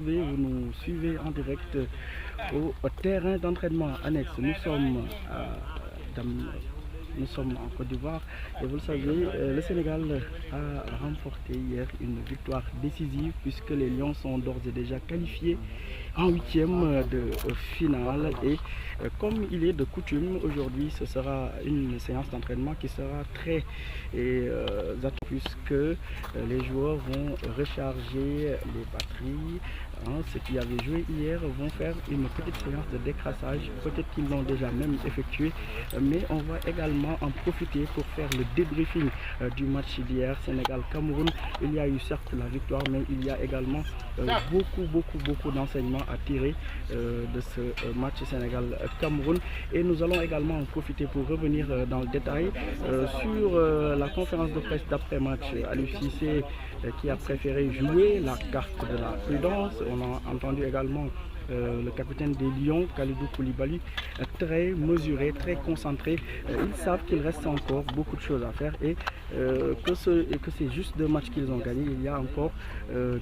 Vous nous suivez en direct au terrain d'entraînement annexe. Nous sommes en Côte d'Ivoire et vous le savez, le Sénégal a remporté hier une victoire décisive puisque les Lions sont d'ores et déjà qualifiés en huitième de finale et comme il est de coutume, aujourd'hui ce sera une séance d'entraînement qui sera très attendue puisque les joueurs vont recharger les batteries. Ceux qui avaient joué hier vont faire une petite séance de décrassage, peut-être qu'ils l'ont déjà même effectué, mais on va également en profiter pour faire le débriefing du match d'hier Sénégal-Cameroun. Il y a eu certes la victoire, mais il y a également beaucoup d'enseignements à tirer de ce match Sénégal-Cameroun. Et nous allons également en profiter pour revenir dans le détail sur la conférence de presse d'après-match à l'UFCC qui a préféré jouer la carte de la prudence. On a entendu également le capitaine des Lions, Kalidou Koulibaly, très mesuré, très concentré. Ils savent qu'il reste encore beaucoup de choses à faire et que c'est juste 2 matchs qu'ils ont gagnés. Il y a encore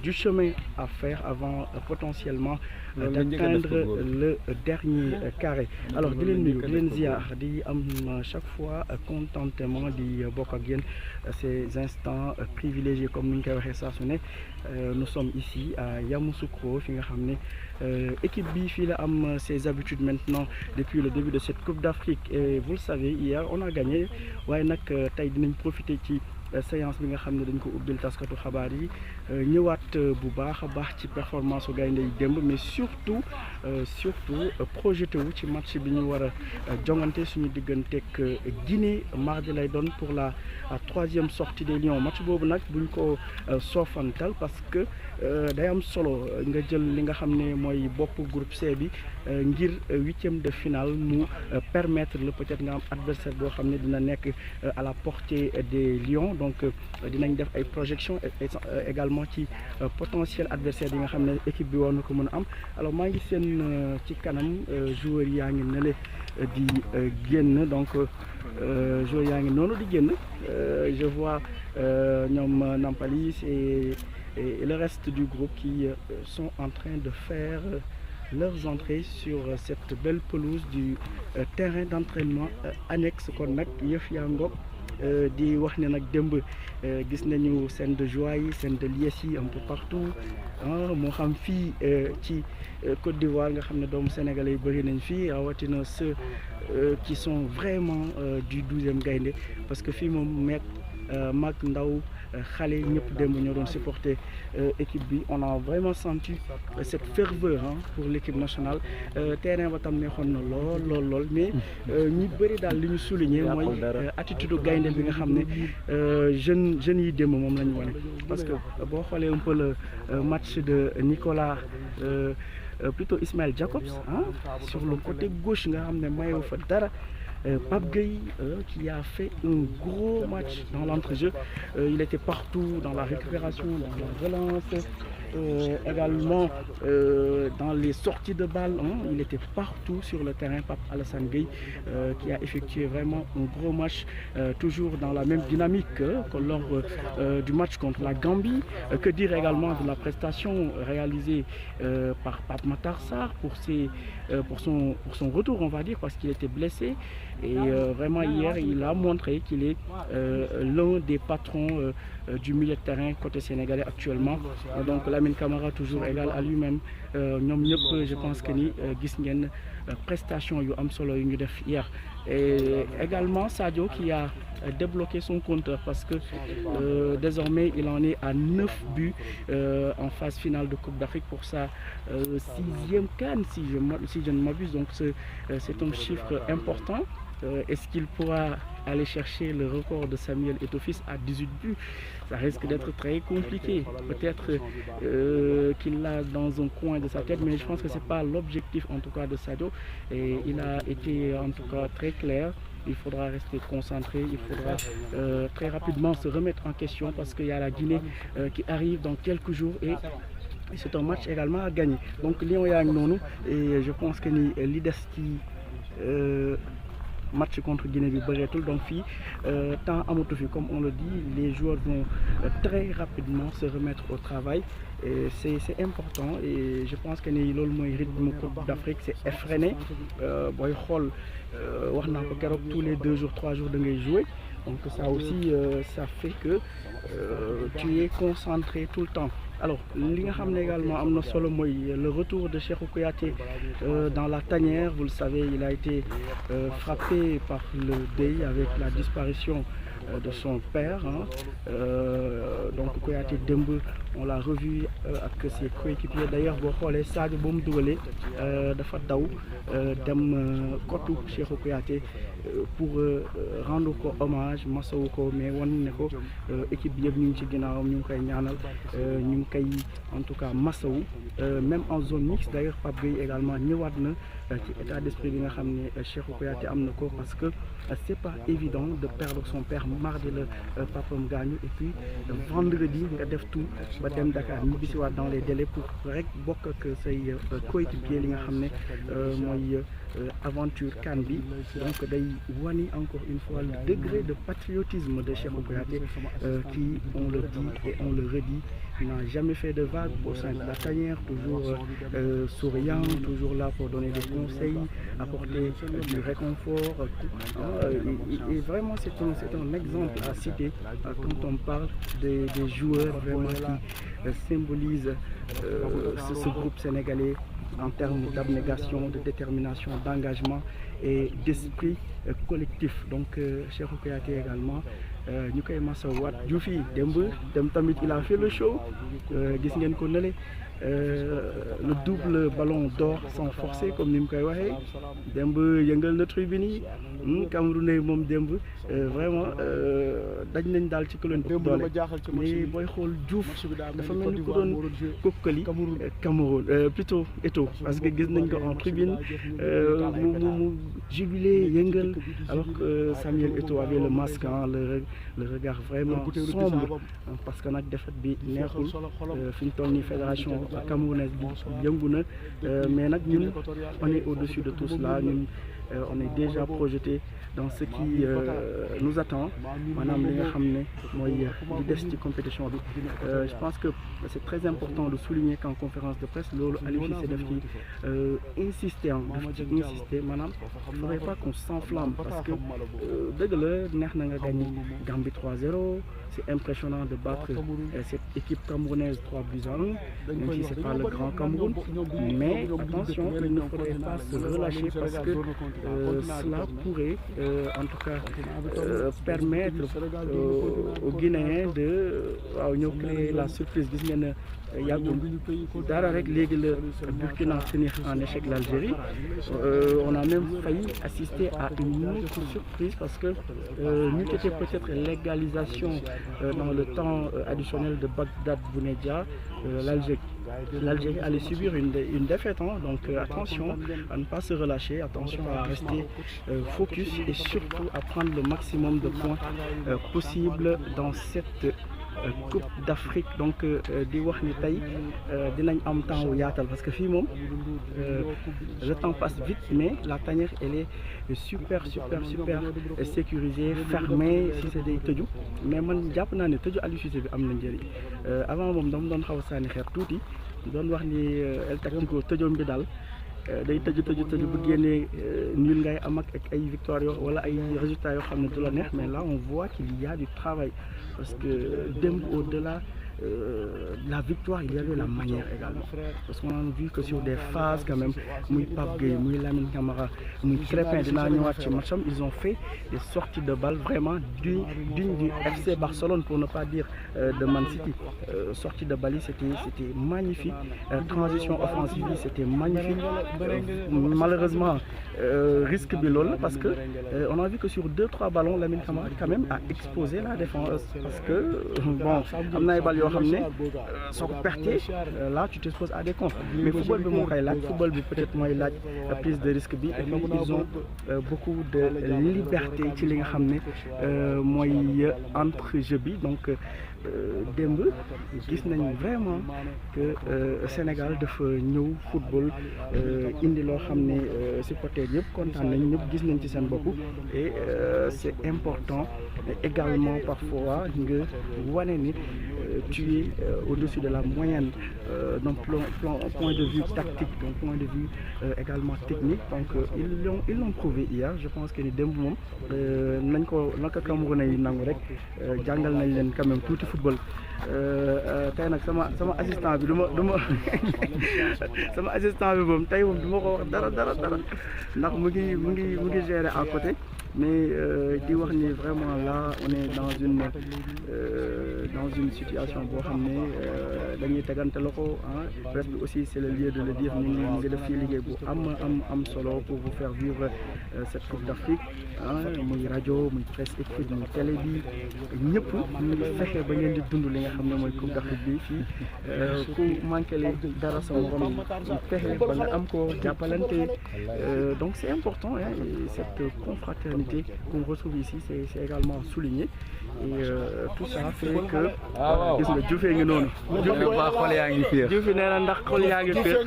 du chemin à faire avant potentiellement d'atteindre le dernier carré. Alors, di leen nuyu, di leen ziar, di am chaque fois contentement di bokk ak yéen ces instants privilégiés comme ni ñu koy waxee saa su ne. Nous sommes ici à Yamoussoukro fi nga xam ne équipe bi fii la am ses habitudes maintenant depuis le début de cette Coupe d'Afrique et vous le savez hier on a gagné waaye nag tey dinañ profiter ci séance bi nga xam ne dañ ko ubbil taskatu xabaar yi ñëwaat bu baax a baax ci performance su gaynde yi démb mais surtout projeté wu ci match bi ñu war a jongante suñu digganteeg Guinée mardi lay doon pour la 3e sortie des Lions. Match boobu nag buñ ko soofantal parce que day am solo nga jël li nga xam ne mooy bopp groupe C bi ngir 8e de finale mu permettre le peut-être nga am adversaire boo xam ne dina nekk à la portée des Lions. Donc dinañ def ay projections également ci potentiel adversaire yi nga xam ne équipe bi war na ko mën a am. Alors maa ngi seen ci kanam joueurs yaa ngi nele di génn donc joueurs yaa ngi noonu di génn je vois ñoom Nampalis et le reste du groupe qui sont en train de faire leurs entrées sur cette belle pelouse du terrain d'entraînement annexe. Kon nag yëf yaa ngoog di wax ne nag démb gis nañu scène de joie yi scène de liesse yi un peu partout moo xam fii ci Côte d'Ivoire nga xam ne doomu sénégalais yi bëri nañ fii rawatina ceux qui sont vraiment du 12e gaynde parce que fii moom mag ndaw xale ñëpp démb ñoo doon supporter équipe bi. On a vraiment senti cette ferveur pour l'équipe nationale. Terrain ba tam neexoon na lool mais ñi bëri daal li ñu souligner mooy attitude gaynde bi nga xam ne jeunes yi démb moom la ñu wane parce que boo xoolee un peu le match de Nicolas plutôt Ismaël Jacobs sur le côté gauche nga xam ne mayewu fa dara. Pape Gueye qui a fait un gros match dans l'entrejeu, il était partout dans la récupération, dans la relance, également dans les sorties de balles, il était partout sur le terrain. Pape Alassane Gueye qui a effectué vraiment un gros match, toujours dans la même dynamique que lors du match contre la Gambie. Que dire également de la prestation réalisée par Pape Matar Sarr pour son retour, on va dire, parce qu'il était blessé. Et vraiment hier, il a montré qu'il est l'un des patrons du milieu de terrain côté sénégalais actuellement. Donc Lamine Camara toujours égal à lui-même. ñoom ñëpp je pense que ni gis ngeen prestation yu am solo yu ñu def hier. Et également Sadio qui a débloqué son compteur parce que désormais il en est à 9 buts en phase finale de Coupe d'Afrique pour sa 6e CAN si je ne m'abuse. Donc c'est un chiffre important. Est-ce qu'il pourra aller chercher le record de Samuel Eto'o-Fils à 18 buts? Ça risque d'être très compliqué. Peut-être qu'il l'a dans un coin de sa tête, mais je pense que c'est pas l'objectif en tout cas de Sadio. Et il a été en tout cas très clair. Il faudra rester concentré, il faudra très rapidement se remettre en question parce qu'il y a la Guinée qui arrive dans quelques jours et c'est un match également à gagner. Donc Lions yaa ngi noonu et je pense que ni li des ci match contre Guinée bi bëreetul donc fii temps amatu fi comme on le dit les joueurs vont très rapidement se remettre au travail et c'est important et je pense que ni loolu mooy rythme Coupe d'Afrique c'est effréné booy xool wax naa ko keroog tous les 2 jours 3 jours da ngay jouer donc ça aussi ça fait que tu es concentré tout le temps. Alors li nga xam ne également am na solo mooy le retour de Cheikhou Kouyaté dans la tanière. Vous le savez, il a été frappé par le deuil avec la disparition de son père donc Kouyaté démb on l'a revu ak ses coéquipiers d'ailleurs boo xoolee Sadio ba mu dugalee dafa daw dem kottu Cheikhou Kouyaté pour rendre ko hommage masawu ko mais wan ne ko équipe bi yëpp ñu ngi ci ginnaawam ñu ngi koy ñaanal ñu ngi koy en tout cas masawu même en zone mixte d'ailleurs Pape Gueye également ñëwaat na ci état d'esprit bi nga xam ne Cheikhou Kouyaté am na ko parce que c'est pas évident de perdre son père mardi la papam gaañu et puis vendredi nga def tout ba dem Dakar ñibbisiwaat dans les délais pour rek bokk ak say coéquipier li nga xam ne mooy aventure CAN bi donc day wani encore une fois le degré de patriotisme de Cheikhou Kouyaté qui on le dit et on le redit n'a jamais fait de vague au sein de la tanière, toujours souriant, toujours là pour donner des conseils, apporter du réconfort. Et vraiment, c'est un exemple à citer quand on parle des joueurs vraiment qui symbolisent ce groupe sénégalais en termes d'abnégation, de détermination, d'engagement et d'esprit collectif. Donc, Cheikhou Kouyaté également. ñu koy masawaat Diouf yi dem tamit il a fait le show gis ngeen ko nële le double ballon d'or sans forcer comme ni mu koy waxee démb yëngal na tribune yi Camerounais moom démb vraiment daj nañ daal ci kuleen doole mais booy xool Diouf dafa mel ni ku doon kokkali Cameroun plutôt Eto'o parce que gis nañ ko en tribune mu jubilé yëngal alors que Samuel Eto'o avait le masque le regard vraiment sombre parce que nag défaite bi neexul fi ñu toll nii fédération camerounaise bi yëngu na mais nag ñun on est au-dessus de tout cela ñun on est déjà projeté dans ce qui nous attend maanaam li nga xam ne mooy di des ci compétition bi je pense que c'est très important de souligner qu'en conférence de presse loolu Aliou Cissé daf ci insister maanaam il faudrait pas qu'on s'enflamme parce que dëgg la neex na nga gagné Gambie 3-0 c'est impressionnant de battre cette équipe camerounaise 3-1 même si c'est pas le grand Cameroun mais attention il ne faudrait pas se relâcher parce que cela pourrait en tout cas permettre aux Guinéens de waaw ñëw créer la surprise gis ngeen yàggul dara rek léegi le Burkina tenir en échec l'Algérie on a même failli assister à une autre surprise parce que nous était peut-être l'égalisation dans le temps additionnel de Bagdad Bounedjah l'Algérie allait subir une défaite donc attention à ne pas se relâcher, attention à rester focus et surtout à prendre le maximum de points possible dans cette Coupe d'Afrique donc di wax ni tey dinañ am temps wu yaatal parce que fii moom le temps passe vite mais la tanière elle est super sécurisée fermée si c'est day tëju mais man jàpp naa ne tëju Aliou Cissé bi am na njëriñ avant moom dama doon xaw a sànni xeer tuuti doon wax ni El Tactico tëjoom bi daal day tëju bu génnee nul ngay am ak ay victoires yoo wala ay résultats yoo xam ne du la neex mais là on voit qu'il y a du travail parce que dem au-delà la victoire il y avait la manière également parce qu'on a vu que sur des phases quand même muy Pape Gueye muy Lamine Camara muy Crépin dinaa ñëwaat ci matcham ils ont fait des sorties de balles vraiment digne du FC Barcelone pour ne pas dire de Man City sortie de balle c'était magnifique transition offensive c'était magnifique malheureusement risque bi loolu parce que on a vu que sur 2-3 ballons Lamine Camara quand même a exposé la défense parce que bon am na ay balles loo xam ne soo ko pertee là tu t'exposes à des comptes mais football bi moo koy laaj football bi peut-être mooy laaj prise de risque bi et puis ils ont beaucoup de liberté ci li nga xam ne mooy entrejeu bi donc démb gis nañ vraiment que Sénégal dafa ñëw football indi loo xam ne supporters yëpp kontaan nañ ñëpp gis nañ ci seen bopp et c'est important également parfois nga wane ni tu es au-dessus de la moyenne d'un point de vue tactique d'un point de vue également technique donc ils l'ont prouvé hier je pense que ni démb moom nañ ko naka Camerounais yi nangu rek jàngal nañ leen quand même tuuti football tey nag sama assistant bi du ma sama assistant bi moom tey moom du ma ko wax dara ndax mu ngi gérer à côté mais di wax ni vraiment là on est dans une situation boo xam ne dañuy tegante loxo ah presse bi aussi c'est le lieu de le dire ñu ngi def fii liggéey bu am solo pour vous faire vivre cette Coupe d'Afrique ah muy rajo muy presse écrite muy télé bi ñëpp ñu ngi fexe ba ngeen di dund li nga xam ne mooy Coupe d'Afrique bi fii ku manqué dara sa morom fexe ba nga am ko jàppalante donc c'est important hein, et cette confraternité qu'on retrouve ici c'est également souligné et tout ça fait que gis nga Diouf ngi noonu xol yaa ngi féex Diouf nee na ndax xol yaa ngi féex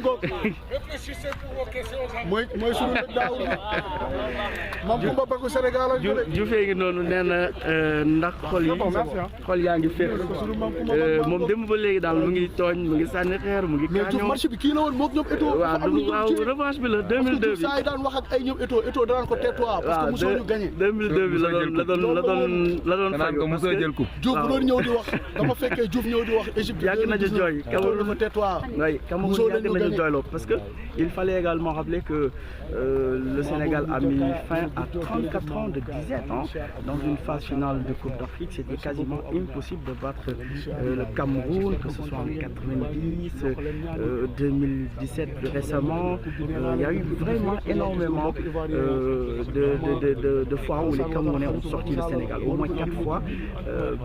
mooy sunu daaw mam Kumba Bagu Sénégal Diouf ngi noonu nee na ndax xol yaa ngi féex moom dem ba léegi daal mu ngi tooñ mu ngi sànni xeer mu ngi kaañoo marché bi kii la woon moom ñoom Eto'o waaw revanche bi la 2002 bi saa yi daan wax ak ay ñoom Eto'o daan ko tais-toi parce que mosoo ñu gagné 2002 bi la doon fay parce que jël coupe Diouf bu doon ñëw di wax dama fekkee Diouf ñëw di wax Égypte yàgg nañu jooy Cameroun tais-toi Cameroun yàgg nañu jooyloo parce que il fallait également rappeler que le Sénégal a mis fin à 34 ans de disette dans une phase finale de Coupe d'Afrique c'était quasiment impossible de battre le Cameroun que ce soit en 90 2017 plus récemment il y a eu vraiment énormément de fois où les Camerounais ont sorti le Sénégal au moins 4 fois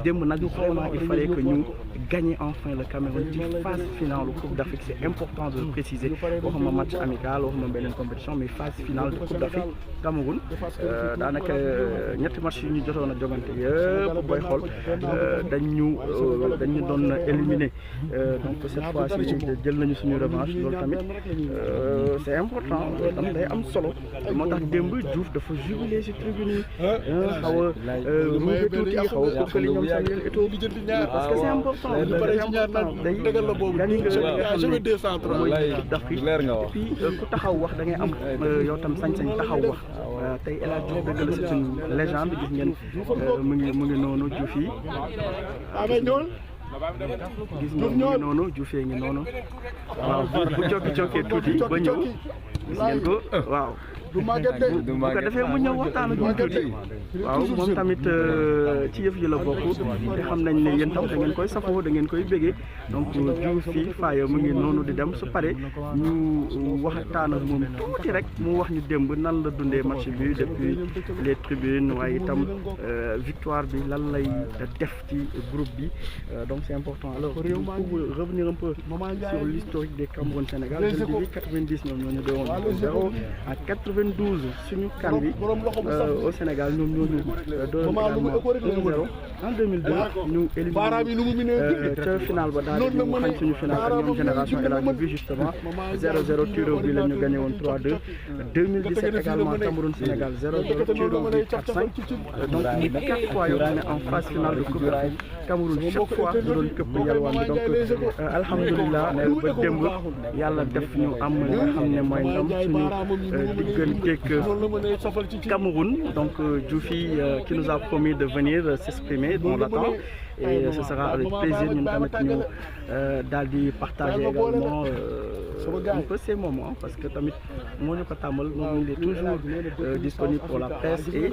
démb nag vraiment il fallait que ñu gagner enfin le Cameroun ci phase finale Coupe d'Afrique c'est important de préciser waxuma match amical waxuma beneen compétition mais phase finale de Coupe d'Afrique Cameroun daanaka ñetti match yi ñu jotoon a jogante yëpp booy xool dañu doon éliminer donc cette fois-ci jël nañu suñu revanche loolu tamit c'est important loolu tam day am solo moo tax démb Diouf dafa jubilé ci tribune yi xaw a ruube tuuti xaw a kokkali ñoom Samuel Eto'o parce que c'est important day gani nga xam ne mooy Coupe d'Afrique et puis ku taxaw wax da ngay am yow tam sañ-sañ taxaw wax tey El Hadj Diouf dëgg la c'est une légende gis ngeen mu ngi noonu Diouf yi gis ngeen noonu Diouf ngi noonu waaw bu jokki tuuti ba ñëw gis ngeen ko waaw bu ko defee mu ñëw waxtaan ak ñun tuuti waaw moom tamit ci yëf yi la bokk te xam nañ ne yéen tam da ngeen koy safoo da ngeen koy bégee donc Diouf fii Faye mu ngi noonu di dem su pare ñu waxtaan ak moom tuuti rek mu wax ñu démb nan la dundee match bi depuis les tribunes waaye itam victoire bi lan lay def ci groupe bi donc c'est important alors pour revenir un peu sur l'historique des Cameroun Sénégal je le dis 90 ñoom ñoo ñu doon 0 à 92 suñu kan bi au Sénégal ñoom ñoo ñu doon 1-0 en 2002 ñu éliminé ca final ba daal di ñu xañ suñu final ak ñoom génération El Hadji bi justement 0-0 tir bi la ñu gagné woon 3-2 2017 également Cameroun Sénégal 0-0 tir bi 4-5 donc ñu 4 fois yoo xam ne en phase finale de Coupe d'Afrique Cameroun chaque fois ñu doon këpp yalwaan bi donc alhamdulilah ba démb yàlla def ñu am li nga xam ne mooy ndam suñu digganteeg Cameroun donc Diouf qui nous a promis de venir s'exprimer on l'attend et ce sera avec plaisir ñun tamit ñu daal di partager également un peu ces moments parce que tamit moo ñu ko tàmmal moom il est toujours disponible pour la presse et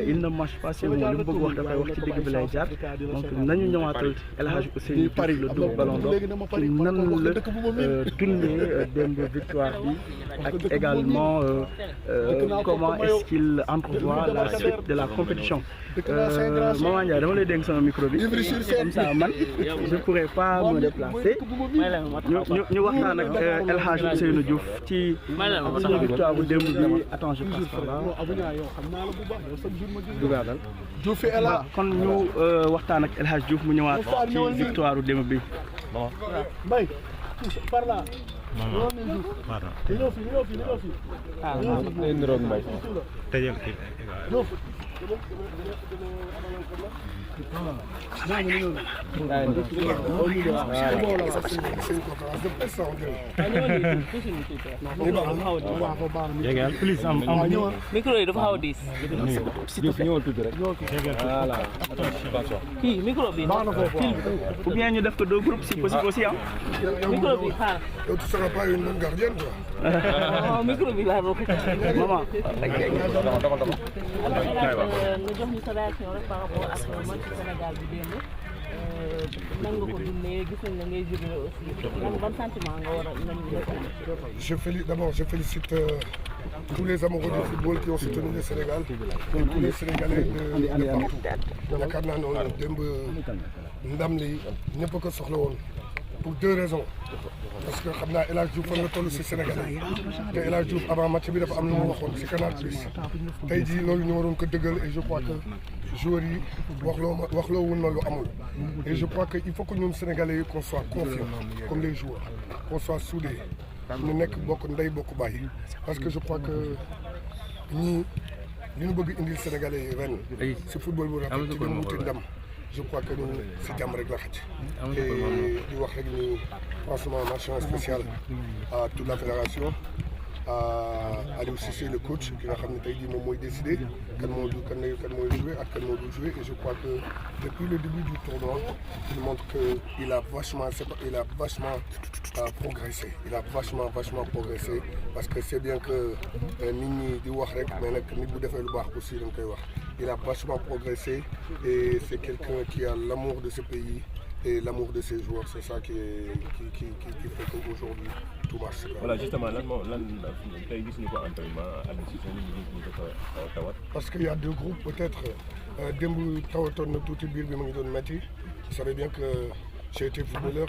il ne mâche pas ses mots li mu bëgg wax dafay wax ci digg bi lay jaar donc nañu ñëwaatal El Hadj Ousseynou Diouf le double ballon d'or ci nan la dundee démb victoire bi ak également comment est-ce qu'il entrevoit la suite de la compétition. Maman Ndiaye dama lay dénk sama micro bi comme ça man je pourrais pas me déplacer ñu waxtaan ak El Hadj Ousseynou Diouf ci suñu victoire bu démb bi attends je passe par là dugaatal Diouf est là kon ñu waxtaan ak El Hadj Diouf mu ñëwaat ci victoire bu démb bi Mbaye par là micro yi dafa xaw a diis. kii micro bi. ou bien ñu def ko deux groupes si possible aussi ah. micro bi xaar. yow tu seras pas une bonne gardienne quoi. micro bi laa doon maman. nga jox ñu sa réaction rek par rapport ak match Sénégal bi démb nan nga ko dundee gis nañ la ngay jubilé aussi lan ban sentiment nga war a je félicite tous les amoureux du football qui ont soutenu le Sénégal tous les Sénégalais de partout yaakaar naa noonu démb ndam li ñëpp a ko soxla woon pour deux raisons parce que xam naa El Hadj Diouf fan la toll si Sénégalais yi te El Hadj Diouf avant match bi dafa am lu mu waxoon si Canal Plus tey jii loolu ñu waroon ko dëggal et je crois que joueurs yi waxloo woon na lu amul et je crois que il faut que ñun Sénégalais yi qu'on soit confiants comme les joueurs qu'on soit soudés ñu nekk bokk ndey bokk bàyyi parce que je crois que ñii li ñu bëgg indil Sénégalais yi ren si football bu rafet ci dem wuti ndam je crois que ñun si jàmm rek la xaj et di wax rek ni franchement mention spéciale à toute la fédération à Aliou Cissé le coach ki nga xam ne tey jii moom mooy décidé kan mooy jouer ak kan moo dul jouer et je crois que depuis le début du tournoi il montre que il a vachement progressé il a vachement progressé parce que c'est bien que nit ñi di wax rek mais nag nit bu defee lu baax aussi dañ koy wax il a vachement progressé et c'est quelqu'un qui a l'amour de ce pays et l'amour de ses joueurs, c'est ça qui fait qu'aujourd'hui tout marche. Voilà, justement, parce qu'il y a deux groupes, peut-être. Dembu Tawaton na tuuti biir bi ma ngi doon metti. Vous savez bien que j'ai été footballeur.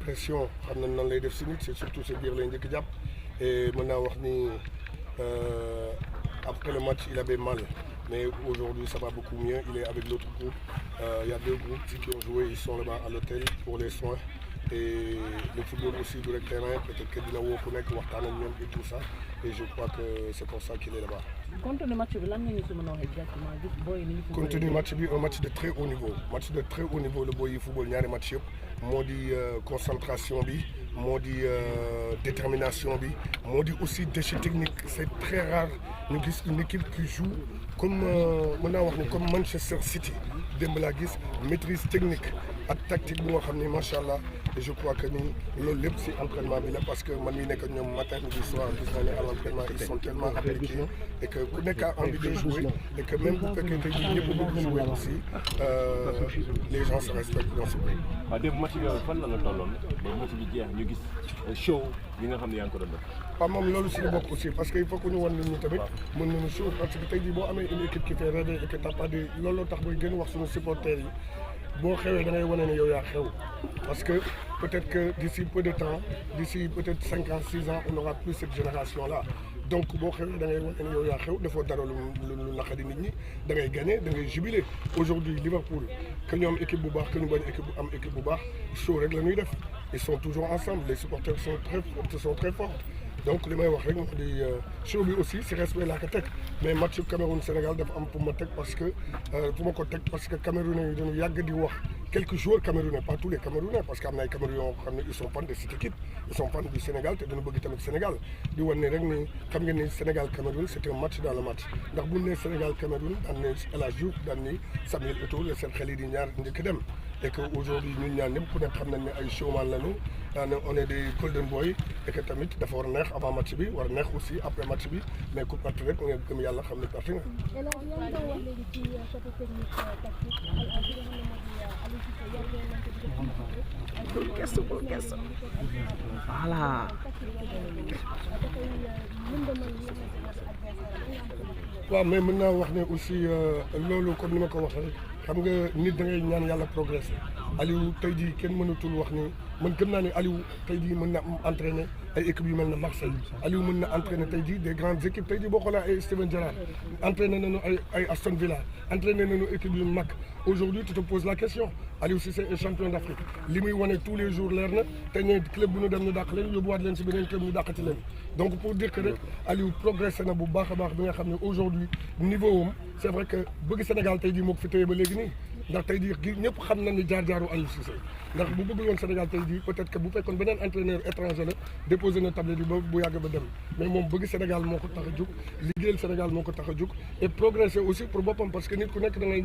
Pression, xam nañ nan lay def si nit, c'est surtout ce biir lay njëkk jàpp. Et mën naa wax ni après le match, il avait mal. Mais aujourd'hui, ça va beaucoup mieux. Il est avec l'autre groupe. Il y a deux groupes qui ont joué. Ils sont là-bas à l'hôtel pour les soins. Et le football aussi du terrain. Peut-être que Dina Wo connecte et tout ça. Et je crois que c'est pour ça qu'il est là-bas. Contenu match, Contenu match, un match de très haut niveau. Match de très haut niveau. Le boy football, il y a des matchs. Moo di concentration bi moo di détermination bi moo di aussi déchet technique c'est très rare ñu gis une équipe qui joue comme mën naa wax ni comme Manchester City démb laa gis maîtrise technique ak tactique bu nga xam ni macha allah et je crois que ni loolu lépp si entraînement bi la parce que man mi nekk ñoom matin midi soir gis naa ne à l'entraînement ils sont tellement appliqués et que ku nekk a envie de jouer et que même bu fekkee tey jii ñëpp bëgg jouer aussi les gens se respectent dans ce pays. waaw démb match bi fan la tolloon ba match bi jeex ñu gis show yi nga xam ne yaa ngi ko doon def. waaw moom loolu si la bokk aussi parce que il faut que ñu wan nit ñi tamit mën nañu show parce que tey jii boo amee une équipe qui fait rêver et que t'as pas de looloo tax booy gën wax suñu supporters yi boo xewee da ngay wane ne yow yaa xew parce que peut-être que d'ici peu de temps d'ici peut-être 5 ans 6 ans on n'aura plus cette génération là donc boo xewee da ngay wane ne yow yaa xew defoo dara lu naqadi nit ñi da ngay gagner da ngay jubiler aujourd'hui Liverpool que ñu am équipe bu baax que ñu bañ équipe bu baax show rek la ñuy def ils sont toujours ensemble les supporters sont très forts donc li may wax rek moo di show bi aussi si respect laa ko teg mais match Cameroun Sénégal dafa am pour ma teg parce que pour ma ko teg parce que Camerounais yi dañu yàgg di wax quelques joueurs camerounais pas tous les Camerounais parce que am na ay Camerounais yoo xam ne ils sont fans de cette équipe ils sont fans du Sénégal te dañu bëgg tamit Sénégal di wan ne rek ni xam ngeen ni Sénégal Cameroun c'est un match dans le match ndax bu ñu nee Sénégal Cameroun daan ne El Hadj Diouf daan ni Samuel Eto'o la seen xel yi di ñaar njëkk dem et que aujourd'hui ñun ñaan ñëpp ku nekk xam nañ ne ay showman lañu on est des golden boy et que tamit dafa war a neex avant match bi war a neex aussi après match bi mais ku perte rek nga gëm yàlla xam ne perte nga. Voilà. waaw mais mën naa wax ne aussi loolu comme ni ma ko waxee xam nga nit da ngay ñaan yàlla progresser Aliou tey jii kenn mënatul wax ni man gëm naa ne Aliou tey jii mën na entraîner ay équipes yu mel ne Marseille Aliou mën na entraîner tey jii des grandes équipes tey jii boo xoolee ay Steven Gerrard entraîner nañu ay Aston Villa entraîner nañu équipe yu mag aujourd'hui tu te poses la question Aliou Cissé est champion d'Afrique li muy wane tous les jours leer na te ne club bu ñu dem ñu dàq leen yóbbuwaat leen si beneen club ñu dàqati leen donc pour dire que rek Aliou progressé na bu baax a baax bi nga xam ne aujourd'hui niveau am c'est vrai que bëgg Sénégal tey jii moo ko fi téye ba léegi nii ndax tey jii ñëpp xam nañ ni jaar-jaaru Aliou Cissé ndax bu bëggul woon Sénégal tey jii peut-être que bu fekkoon beneen entraîneur étranger la déposé na tablette yi ba bu yàgg ba dem mais moom bëgg Sénégal moo ko tax a jóg liggéeyal Sénégal moo ko tax a jóg et progresser aussi pour boppam parce que nit ku nekk da ngay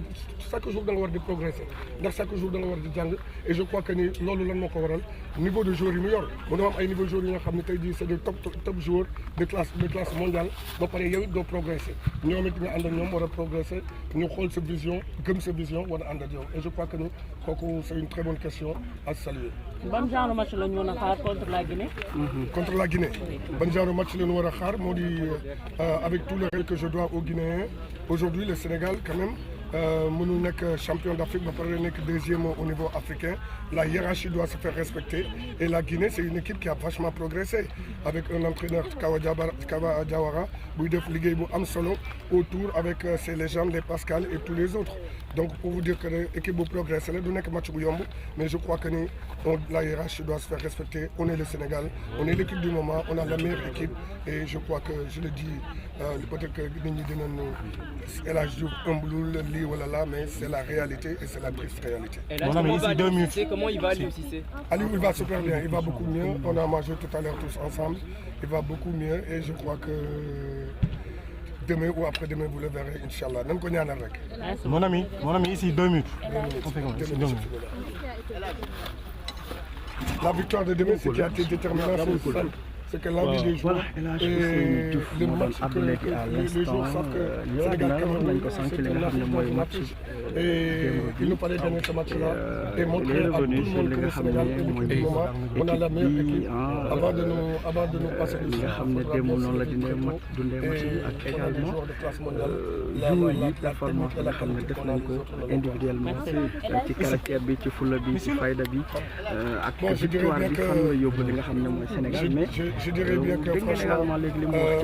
chaque jour da nga war di progresser ndax chaque jour da nga war di jàng et je crois que ni loolu lan moo ko waral niveau de joueurs yi mu yor mënoo am ay niveau joueurs yi nga xam ne tey jii c'est des top joueurs de classe mondiale ba pare yow it doo progresser ñoom it nga ànd ak ñoom war a progresser ñu xool sa vision gëm sa vision war a ànd ak yow et je crois que ni kooku c'est une très bonne question à saluer. ban genre match la ñu mën a xaar contre la Guinée. Contre la Guinée ban genre match la ñu war a xaar moo di avec tout le respect que je dois aux Guinéens aujourd'hui le Sénégal quand même mënu nekk champion d'Afrique ba pare nekk deuxième au niveau africain la hiérarchie doit se faire respecter et la Guinée c'est une équipe qui a vachement progressé avec un entraîneur Kawa Diawara buy def liggéey bu am solo autour avec ses légendes les Pascal et tous les autres donc pour vous dire que équipe bu progressé la du nekk match bu yomb mais je crois que ni la hiérarchie doit se faire respecter on est le Sénégal on est l'équipe du moment on a la meilleure équipe et je crois que je le dis peut-être que nit ñi dinañu El Hadj Diouf ëmblul lii wala là mais c'est la réalité et c'est la triste réalité. Mon ami, ici 2 minutes. Comment il va Aliou Cissé? Aliou, il va super bien, il va beaucoup mieux. On a mangé tout à l'heure tous ensemble. Il va beaucoup mieux et je crois que demain ou après-demain vous le verrez, Inch'Allah. Nañ ko ñaanal rek. Mon ami, ici 2 minutes. On fait comment? La victoire de demain, c'est qui a été déterminant, c'est que l'envie des joueurs et le match que les joueurs savent que Sénégal Cameroun c'est un affrontement match et il nous fallait gagner ce match-là et montrer à tout le monde que le Sénégal est l'équipe du moment. On a la meilleure équipe avant de nous passer dessus. Il faudra bien et on a des joueurs de classe mondiale. La performance et la qualité qu'on a les autres individuellement ci caractère bi ci fulla bi ci fayda bi ak victoire bi fan la yóbbu li nga xam ne mooy Sénégal mais je dirais bien que franchement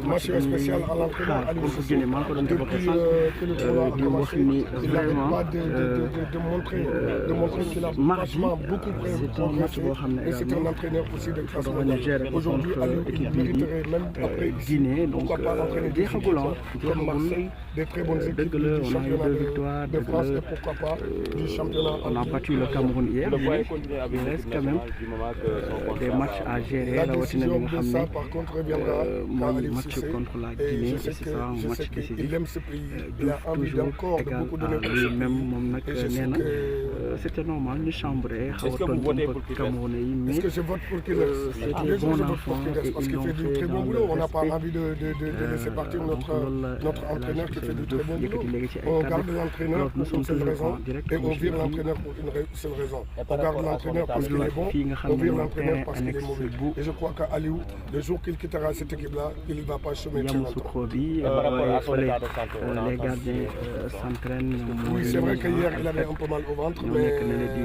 mention spéciale à l'entraîneur Aliou Cissé depuis que le tournoi a commencé il n'arrête pas de montrer qu'il a franchement beaucoup progressé et c'est un entraîneur aussi de classe mondiale. Aujourd'hui Aliou il mériterait même après Guinée pourquoi pas entraîner des équipes comme Marseille des très bonnes équipes du championnat de France et pourquoi pas du championnat. On a battu le Cameroun hier mais il reste quand même des matchs à gérer. La décision de ça par contre reviendra quand Aliou Cissé contre la et Guinée je sais qu'il aime ce pays il a envie encore de beaucoup donner pour ce pays et je sais que c'était normal ñu chambrer xaw a tontu Camerounais yi mais est-ce que je vote pour qu'il reste je vote pour qu'il reste parce qu'il fait du très bon boulot on n'a pas envie de laisser partir notre entraîneur qui fait du très bon boulot on garde l'entraîneur pour une seule raison et on vire l'entraîneur pour une seule raison on garde l'entraîneur parce qu'il est bon on vire l'entraîneur parce qu'il est mauvais et je crois qu'Aliou le jour qu'il quittera cette équipe-là il ne va pas chômer très longtemps. Les gardiens s'entraînent. Oui, c'est vrai qu'hier il avait un peu mal au ventre, mais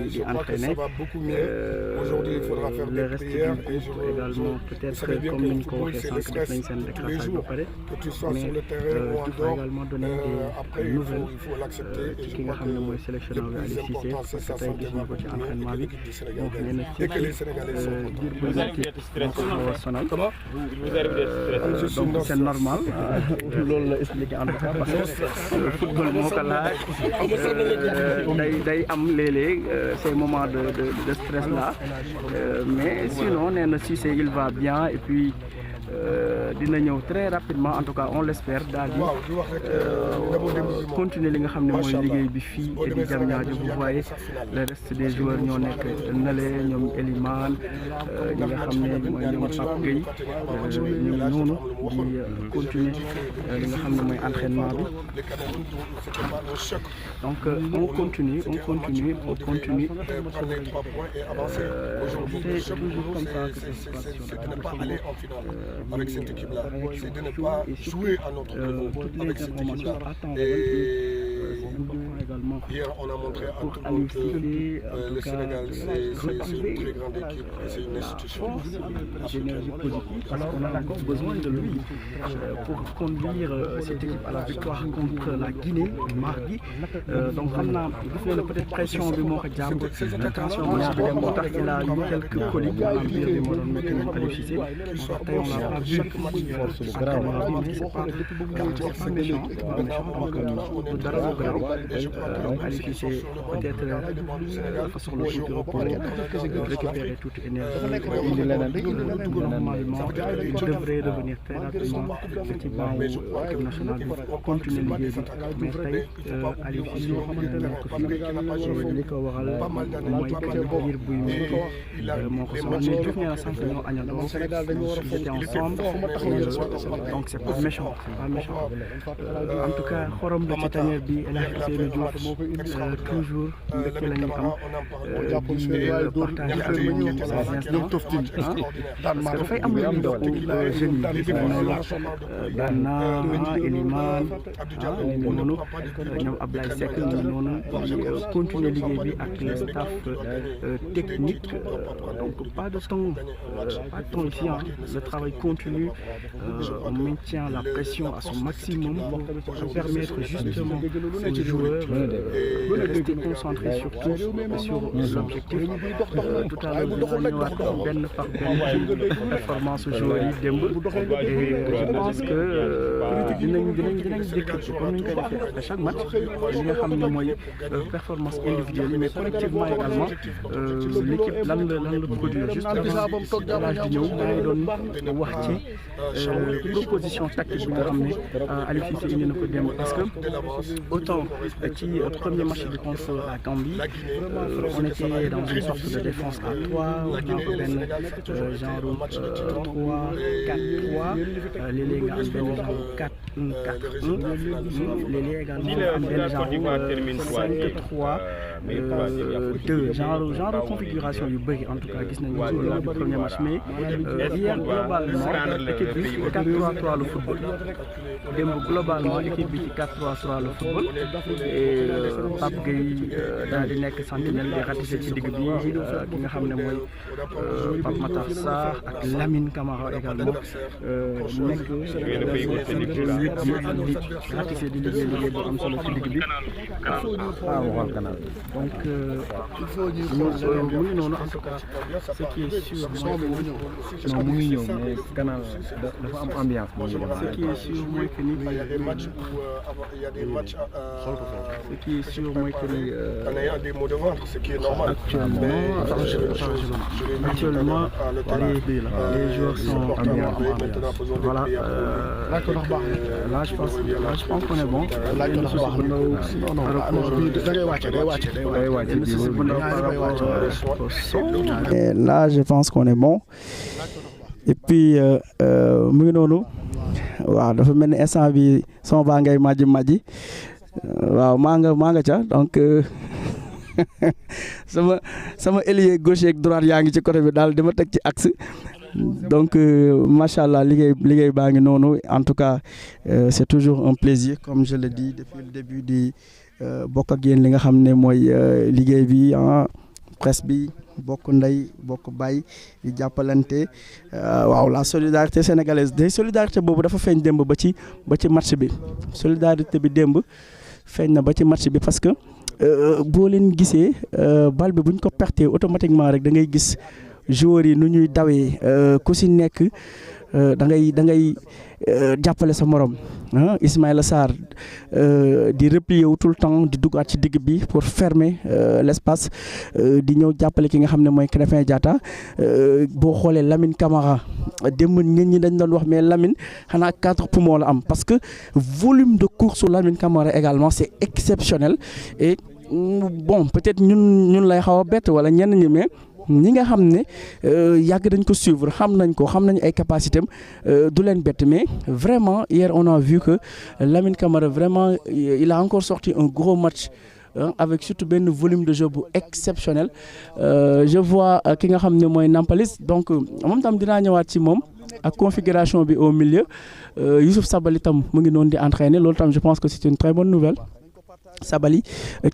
je crois que ça va beaucoup mieux. Aujourd'hui, il faudra faire des prières et vous savez bien que le football, c'est le stress tous les jours. Que tu sois sur le terrain ou en dehors, après il faut l'accepter et je crois que le plus important c'est sa santé va beaucoup mieux et que l'équipe du Sénégal gagne et que les Sénégalais sont contents. Comment? Donc c'est normal loolu la expliqué en tout cas parce que football moo ko laaj day am léeg-léeg ces moments de stress là mais sinon nee na Cissé il va bien et puis dina ñëw très rapidement en tout cas on l'espère daal di continuer li nga xam ne mooy liggéey bi fii di Diamniadio. Vous voyez le reste des joueurs ñoo nekk nale ñoom Elimane ñi nga xam ne mooy ñoom Pape Gueye ñu ngi noonu di continuer li nga xam ne mooy entraînement bi. Donc on continue. C'est toujours comme ça que ça se passe. C'est de ne pas aller en finale avec cette équipe-là. C'est de ne pas jouer à notre niveau avec cette équipe-là. Hier, on a montré à tout le monde que le Sénégal, c'est une très grande équipe, c'est une institution d'énergie positive, parce qu'on a encore besoin de lui pour conduire cette équipe à la victoire contre la Guinée mardi. Donc xam naa gis nañu peut-être pression bi moo ko jàpp tension bi moo tax il a eu quelques coliques maanaam biir bi moo doon métti moom Aliou Cissé tey on l'a pas vu force bu grave mais c'est pas méchant donc dara lu grave donc Aliou Cissé peut-être dafa soxla tuuti repos récupérer toute énergie normalement il devrait revenir très rapidement ci banc équipe nationale bi continuer liggéey bi mais tey Aliou Cissé li ko waral mooy que biir buy moo ko sonal mais jox ngeen a sànq ñoo añandoo ils étaient ensemble donc c'est pas méchant en tout cas xorom la ci tanière bi El Hadj Ousseynou Diouf toujours mbégte la ñuy am di partager ak ñoom parce que dafay am lu ñu dox jeunes yi gis nañu Gana Elimane noonu ñoom Ablaye Seck noonu continuer liggéey bi ak le staff technique donc pas de temps ici le travail continue on maintient la pression à son maximum pour permettre justement aux joueurs de rester concentrés surtout sur l'objectif tout à l'heure dina ñëwaat benn par benn performance joueurs yi démb et je pense que dinañ décrypter comme ni ñu koy defee à chaque match li nga xam ne mooy performance individuelle mais collectivement également l'équipe lan la produire juste avant l'âge di ñëw maa ngi doon wax ci proposition tactique bi nga xam ne Aliou Cissé indi na ko démb parce que autant ci premier match bi contre la Gambie on était dans une sorte de défense à 3 wax naa ko benn genre 3-4-3 léeg-léeg nga am benn genre 4-1-4-1 léeg-léeg également am benn genre 5-3-2 genre configuration yu bëri en tout cas gis nañu ci lors du premier match mais hier globalement équipe bi 4-3-3 le football démb globalement équipe bi ci 4-3-3 le football et Pape Gueye daal di nekk sentinelle di ratisser ci digg bi ki nga xam ne mooy Pape Matar Sarr ak Lamine Camara également nekk ratisser di liggéey bu am solo ci digg bi waaw canal donc mu ngi noonu en tout cas ce qui est sûr non mu ngi ñëw mais canal dafa am ambiance ce qui est sûr mooy que ni il y a des matchs où il y a des matchs ce qui est sûr mooy que ni en ayant des mots de ventre ce qui est normal actuellement les joueurs sont voilà là je pense qu'on est bon là je pense qu'on est bon et puis mu ngi noonu waaw dafa mel ni instant bi son baa ngay majji waaw maa nga ca donc sama ailier gauche ak droite yaa ngi ci côté bi daal dama teg ci axe donc macha allah liggéey baa ngi noonu en tout cas c'est toujours un plaisir comme je le dis depuis le début di bokk ak yéen li nga xam ne mooy liggéey bi presse bi bokk ndey bokk bay di jàppalante waaw la solidarité sénégalaise de solidarité boobu dafa feeñ démb ba ci match bi solidarité bi démb feeñ na ba ci match bi parce que boo leen gisee bal bi buñ ko pertee automatiquement rek da ngay gis joueurs yi nu ñuy dawee ku si nekk da ngay jàppale sa morom Ismaïla Sarr di replier wu tout le temps di duggaat ci digg bi pour fermer l'espace di ñëw jàppale ki nga xam ne mooy Krépin Diatta boo xoolee Lamine Camara démb nit ñi dañ doon wax mais Lamine xanaa 4 poumons la am parce que volume de course su Lamine Camara également c'est exceptionnel et bon peut-être ñun lay xaw a bett wala ñenn ñi mais ñi nga xam ne yàgg dañ ko suivre xam nañ ay capacités am du leen bett mais vraiment hier on a vu que Lamine Camara vraiment il a encore sorti un gros match avec surtout benn volume de jeu bu exceptionnel je vois ki nga xam ne mooy Nampalys donc moom tam dinaa ñëwaat ci moom ak configuration bi au milieu Youssouf Sabaly tam mu ngi noonu di entraîner loolu tam je pense que c'est une très bonne nouvelle. Sabaly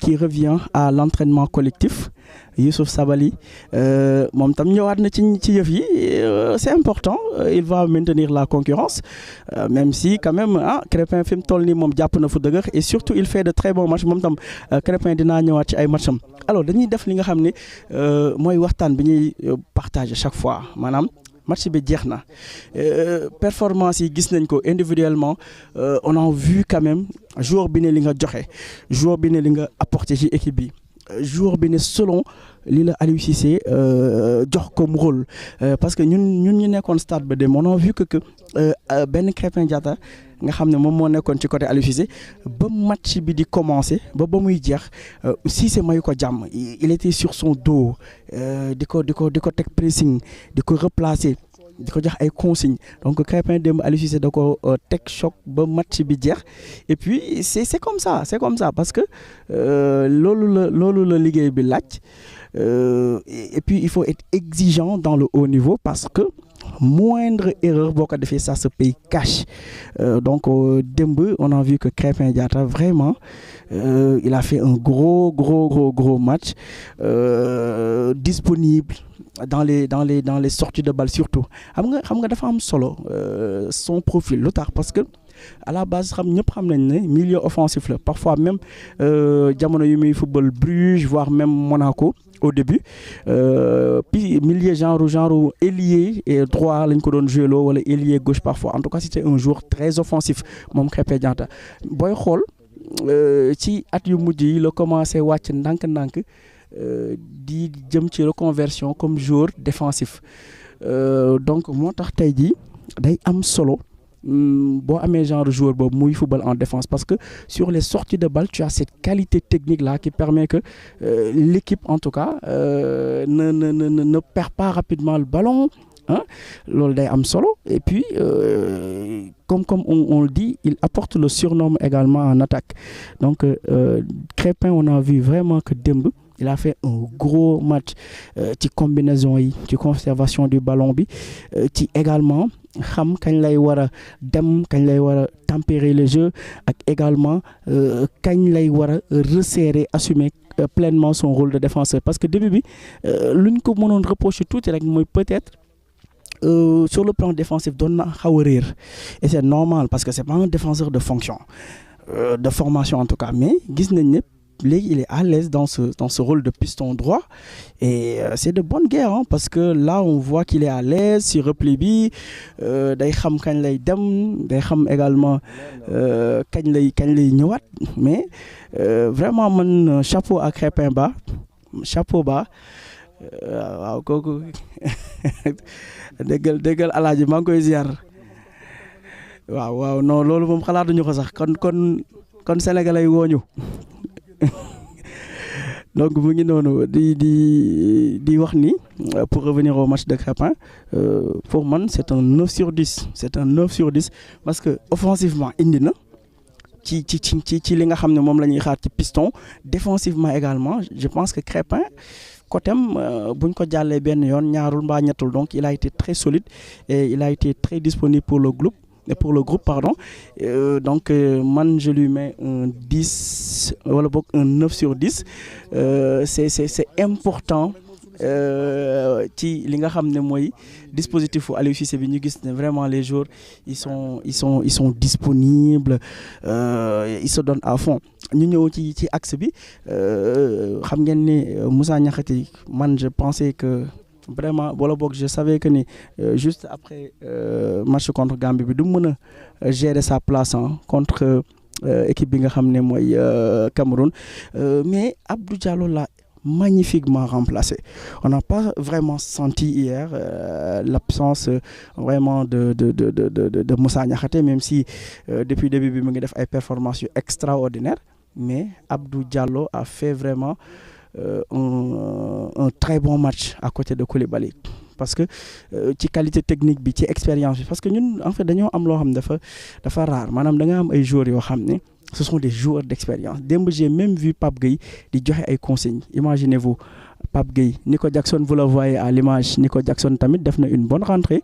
qui revient à l'entraînement collectif Youssouf Sabaly moom tam ñëwaat na ci yëf yi c'est important il va maintenir la concurrence même si quand même Krépin fi mu toll nii moom jàpp na fu dëgër et surtout il fait de très bons matchs moom tam Krépin dinaa ñëwaat ci ay matcham alors dañuy def li nga xam ne mooy waxtaan bi ñuy partager chaque fois maanaam match bi jeex na performance yi gis nañ ko individuellement on a vu quand même joueur bi ne li nga joxe joueur bi ne li nga apporté ci équipe bi joueur bi ne selon li la Aliou Cissé jox comme rôle parce que ñun ñu nekkoon stade ba dem on a vu que benn Krépin Diatta nga xam ne moom moo nekkoon ci côté Aliou Cissé ba match bi di commencer ba muy jeex Cissé mayu ko jàmm il était sur son dos di ko teg pressing di ko replacer di ko jox ay consignes donc Krépin démb Aliou Cissé da ko teg choc ba match bi jeex et puis c'est comme ça parce que loolu la liggéey bi laaj et puis il faut être exigeant dans le haut niveau parce que moindre erreur boo ko defee ça se paye cash donc démb on a vu que Krépin Diatta vraiment il a fait un gros match disponible dans les sorties de balle surtout xam nga dafa am solo son profil lu tax parce que à la base ñëpp xam nañ ne milieu offensif la parfois même jamono yu muy football Bruges voire même Monaco au début puis milieu genre ailier et droit lañ ko doon jouer loo wala ailier gauche parfois en tout cas c'était un joueur très offensif moom Krépin Diatta booy xool ci at yu mujj yi la commencé wàcc ndànk-ndànk di jëm ci reconversion comme joueur défensif donc moo tax tey jii day am solo boo amee genre joueur boobu muy football en défense parce que sur les sorties de balle tu as cette qualité technique là qui permet que l'équipe en tout cas ne perd pas rapidement le ballon loolu day am solo et puis comme on le dit il apporte le surnom également en attaque donc Krépin on a vu vraiment que démb il a fait un gros match ci combinaison yi ci conservation du ballon bi ci également xam kañ lay war a dem kañ lay war a tempérer le jeu ak également kañ lay war a resserrer assumer pleinement son rôle de défenseur parce que début bi luñ ko mënoon reprocher tuuti rek mooy peut-être sur le plan défensif doon na xaw a réer et c'est normal parce que c'est pas un défenseur de fonction de formation en tout cas mais gis nañ ne léegi il est à l'aise dans ce rôle de piston droit et c'est de bonne guerre parce que là on voit qu'il est à l'aise sur repli bi day xam kañ lay dem day xam également kañ lay ñëwaat mais vraiment man chapeau à Krépin ba chapeau ba waaw kooku déggal alaaji maa ngi koy ziar waaw non loolu moom xalaatuñu ko sax kon sénégalais wooñu donc mu ngi noonu di wax ni pour revenir au match de Krépin pour man c'est un 9 sur 10 parce que offensivement indi na ci li nga xam ne moom la ñuy xaar ci piston défensivement également je pense que Krépin côté buñ ko jàllee benn yoon ñaarul mbaa ñettul donc il a été très solide et il a été très disponible pour le groupe pardon donc man je lui mets un 10 wala boog un 9 sur 10 c'est important ci li nga xam ne mooy dispositif fu Aliou Cissé bi ñu gis ne vraiment les joueurs ils sont disponibles ils se donnent à fond ñu ñëw ci axe bi xam ngeen ne Moussa Niakhaté man je pensais que vraiment wala boog je savais que ni juste après match contre Gambie bi du mën a gérer sa place contre équipe bi nga xam ne mooy Cameroun mais Abdou Diallo l'a magnifiquement remplacé. On n'a pas vraiment senti hier l'absence vraiment de Moussa Niakhaté, même si depuis le début il a fait des performances extraordinaires, mais Abdou Diallo a fait vraiment un très bon match à côté de Koulibaly. Parce que ci qualité technique bi ci expérience bi parce que ñun en fait dañoo am loo xam ne dafa rare maanaam da nga am ay joueurs yoo xam ne ce sont des joueurs d'expérience. Démb j'ai même vu Pape Gueye di joxe ay consignes. Imaginez-vous Pape Gueye, Nico Jackson, vous le voyez à l'image, Nico Jackson tamit def na une bonne rentrée,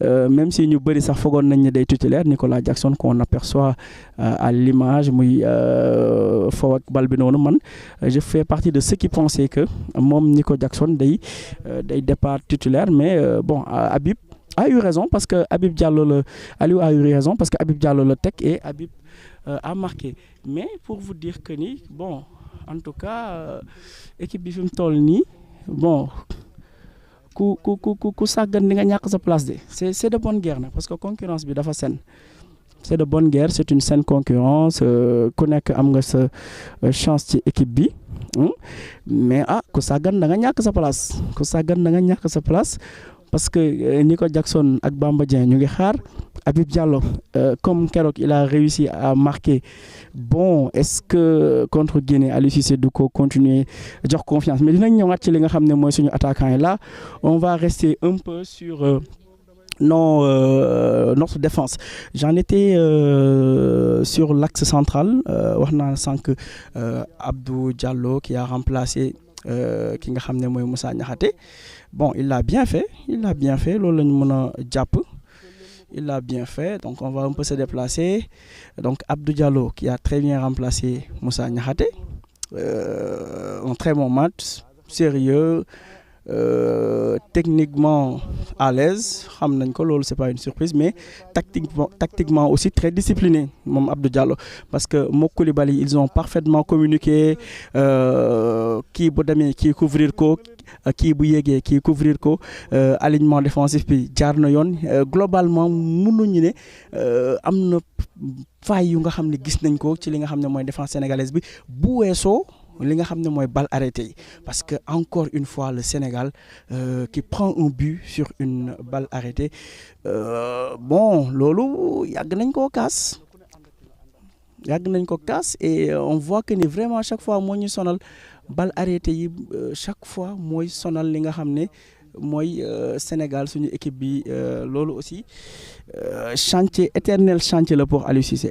même si ñu bëri sax fogoon nañ ne day titulaire. Nicolas Jackson qu'on aperçoit à l'image muy foo ak bal bi noonu man je fais partie de ceux qui pensaient que moom Nico Jackson day départ titulaire, mais bon Habib a eu raison parce que Habib Diallo Aliou a eu raison parce que Habib Diallo le teg et Habib a marqué. Mais pour vous dire que ni bon en tout cas équipe bi fi mu toll nii bon ku sàggan di nga ñàkk sa place de c'est de bonne guerre nag parce que concurrence bi dafa saine. C'est de bonne guerre, c'est une saine concurrence ku nekk am nga sa chance ci équipe bi mais ku sàggan da nga ñàkk sa place parce que Nico Jackson ak Bamba Dieng ñu ngi xaar. Habib Diallo, comme Kerok, il a réussi à marquer. Bon, est-ce que contre Guinée, Aliou Cissé Douko continuer à faire confiance? Mais nous attaquant est là. On va rester un peu sur notre défense. J'en étais sur l'axe central. Abdou Diallo qui a remplacé Moussa Niakhaté. Bon, il l'a bien fait. Il l'a bien fait, donc on va un peu se déplacer. Donc Abdou Diallo qui a très bien remplacé Moussa Niakhaté. Un très bon match, sérieux, techniquement à l'aise. C'est pas une surprise, mais tactiquement aussi très discipliné, mon Abdou Diallo. Parce que Koulibaly, ils ont parfaitement communiqué qui couvrir ko. Qui couvrir ko alignement défensif bi jaar na yoon globalement mënuñu ne am na faay yu nga xam ne gis nañ ko ci li nga xam ne mooy défense sénégalaise bi bu weesoo li nga xam ne mooy balle arrêtée yi parce que encore une fois le Sénégal qui prend un but sur une balle arrêtée bon loolu yàgg nañ koo kaas et on voit que ni vraiment à chaque fois moo ñu sonal balle arrêtée yi chaque fois mooy sonal li nga xam ne mooy Sénégal suñu équipe bi loolu aussi éternel chantier la pour Aliou Cissé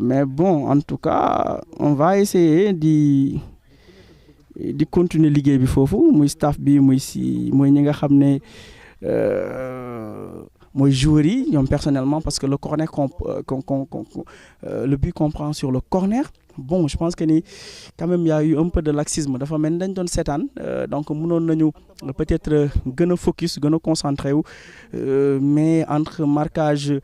mais bon en tout cas on va essayer di continuer liggéey bi foofu muy staff bi muy ñi nga xam ne mooy joueurs yi ñoom personnellement parce que le corner le but qu'on prend sur le corner. Bon, je pense que ni quand même il y a eu un peu de laxisme dafa mel dañ doon seetaan donc mënoon nañu peut-être gën a focus gën a concentré wu mais entre marquage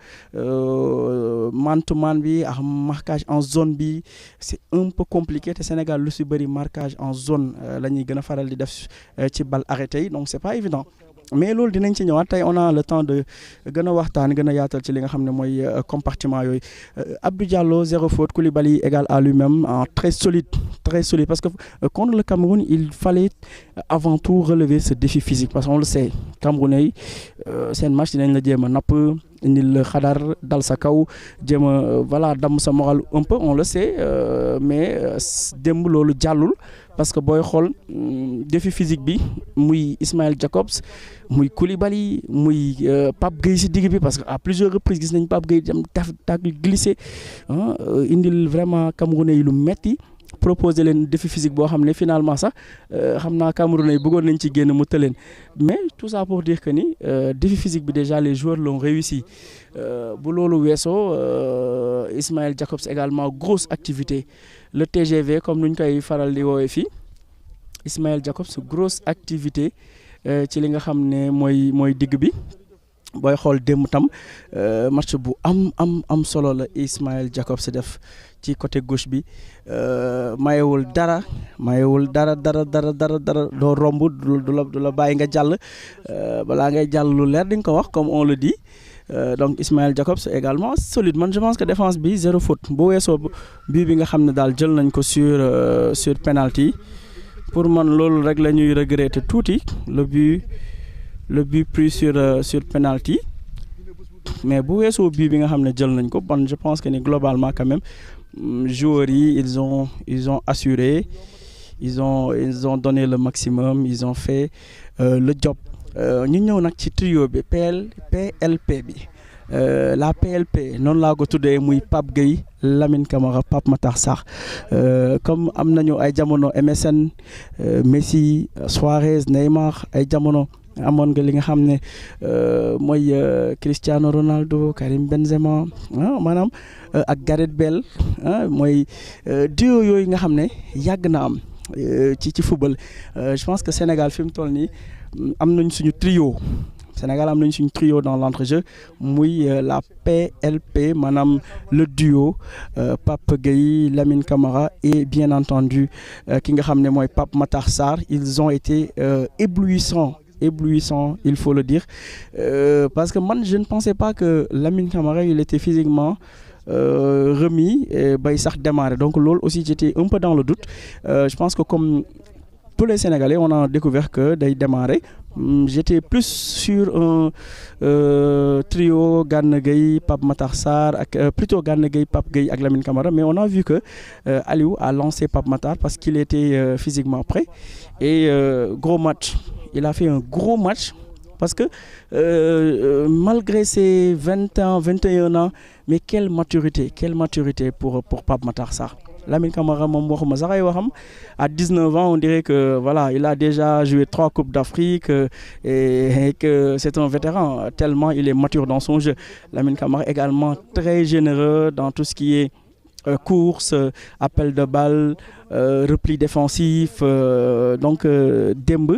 man-to-man bi ak marquage en zone bi c'est un peu compliqué te Sénégal lu si bëri marquage en zone la ñuy gën a faral di def ci balle arrêtée yi donc c'est pas évident. Mais loolu dinañ ci ñëwaat tey on a le temps de gën a waxtaan gën a yaatal ci li nga xam ne mooy compartiment yooyu Abdou Diallo 0 faute, Koulibaly égal à lui-même très solide parce que contre le Cameroun il fallait avant tout relever ce défi physique parce qu'on le sait Camerounais yi seen match dinañ la jéem a napp indil la xadar dal sa kaw jéem a voilà damm sa moral un peu on le sait mais démb loolu jàllul parce que booy xool défi physique bi muy Ismaël Jacobs muy Koulibaly muy Pape Gueye si digg bi parce que à plusieurs reprises gis nañ Pape Gueye dem tacle glissé indil vraiment Camerounais yi lu metti proposer leen défi physique boo xam ne finalement sax xam naa Camerounais yi bëggoon nañ ci génn mu tëleen mais tout ça pour dire que ni défi physique bi déjà les joueurs l'ont réussi bu loolu weesoo Ismaël Jacobs également grosse activité le TGV comme nuñ koy faral di woowee fii Ismaël Jacobs grosse activité ci li nga xam ne mooy digg bi booy xool démb tam match bu am solo la Ismaël Jacobs def ci côté gauche bi mayewul dara doo romb du la bàyyi nga jàll balaa ngay jàll lu leer di nga ko wax comme on le dit donc Ismaël Jakobs également solide man je pense que défense bi 0 faute bu weesoo bii bi nga xam ne daal jël nañ ko sur penalty pour man loolu rek la ñuy regretter tuuti le but pris sur penalty mais bu weesoo bii bi nga xam ne jël nañ ko bon je pense que ni globalement quand même joueurs yi ils ont assuré ils ont donné le maximum ils ont fait le job ñu ñëw nag ci trio bi PLP bi la PLP noonu laa ko tuddee muy Pape Gueye Lamine Camara Pape Matar Sarr comme am nañu ay jamono MSN Messi Suarez Neymar ay jamono amoon nga li nga xam ne mooy Cristiano Ronaldo Karim Benzema maanaam ak Gareth Bale mooy duo yooyu nga xam ne yàgg na am ci football je pense que Sénégal fi mu toll nii am nañ suñu trio Sénégal am nañ suñu trio dans l'entrejeu muy la PLP maanaam le duo Pape Gueye Lamine Camara et bien entendu ki nga xam ne mooy Pape Matar Sarr ils ont été éblouissants il faut le dire parce que man je ne pensais pas que Lamine Camara il était physiquement remis bay sax démarrer donc loolu aussi j'étais un peu dans le doute je pense que comme tous les Sénégalais on a découvert que day démarrer j'étais plus sur un trio Gana Gueye Pape Matar Sarr ak plutôt Gana Gueye Pape Gueye ak Lamine Camara mais on a vu que Aliou a lancé Pape Matar parce qu'il était physiquement prêt et gros match il a fait un gros match parce que malgré ses 21 ans mais quelle maturité pour Pape Matar Sarr Lamine Camara moom waxuma sax ay waxam à 19 ans on dirait que voilà il a déjà joué 3 coupes d'Afrique et que c'est un vétéran tellement il est mature dans son jeu. Lamine Camara également très généreux dans tout ce qui est course, appel de balle, repli défensif. Donc démb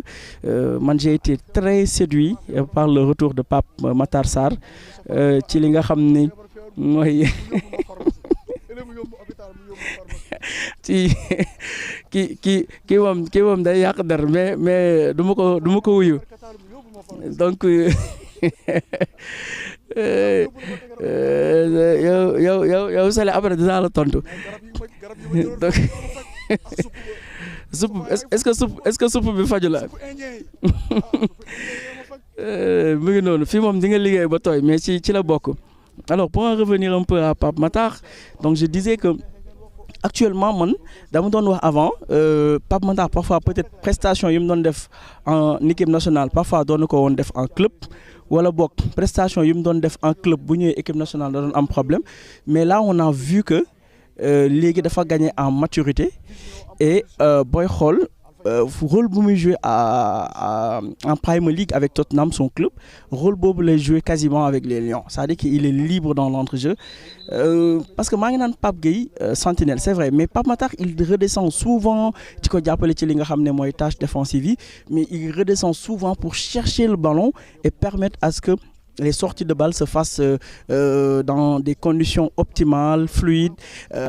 man j'ai été très séduit par le retour de Pape Matar Sarr ci li nga xam ni mooy ci kii moom day yàq der mais du ma ko wuyu donc yow Sele après dinaa la tontu donc supp est-ce que supp bi faju la mu ngi noonu fii moom di nga liggéey ba tooy mais ci la bokk. Alors pour en revenir un peu à Pape Matar donc je disais que actuellement man dama doon wax avant Pape Matar parfois peut-être prestation yi mu doon def en équipe nationale parfois doon na ko woon def en club wala boog prestation yi mu doon def en club bu ñëwee équipe nationale da doon am problème mais là on a vu que léegi dafa gagner en maturité et booy xool rôle bu muy jouer en Premier League avec Tottenham son club rôle boobu lay jouer quasiment avec les Lions c'est-à-dire qu'il est libre dans l'entrejeu parce que maa ngi naan Pape Gueye sentinelle c'est vrai mais Pape Matar il redescend souvent ci ko jàppale ci li nga xam ne mooy tâche défensive yi mais il redescend souvent pour chercher le ballon et permettre à ce que les sorties de balle se fassent dans des conditions optimales fluides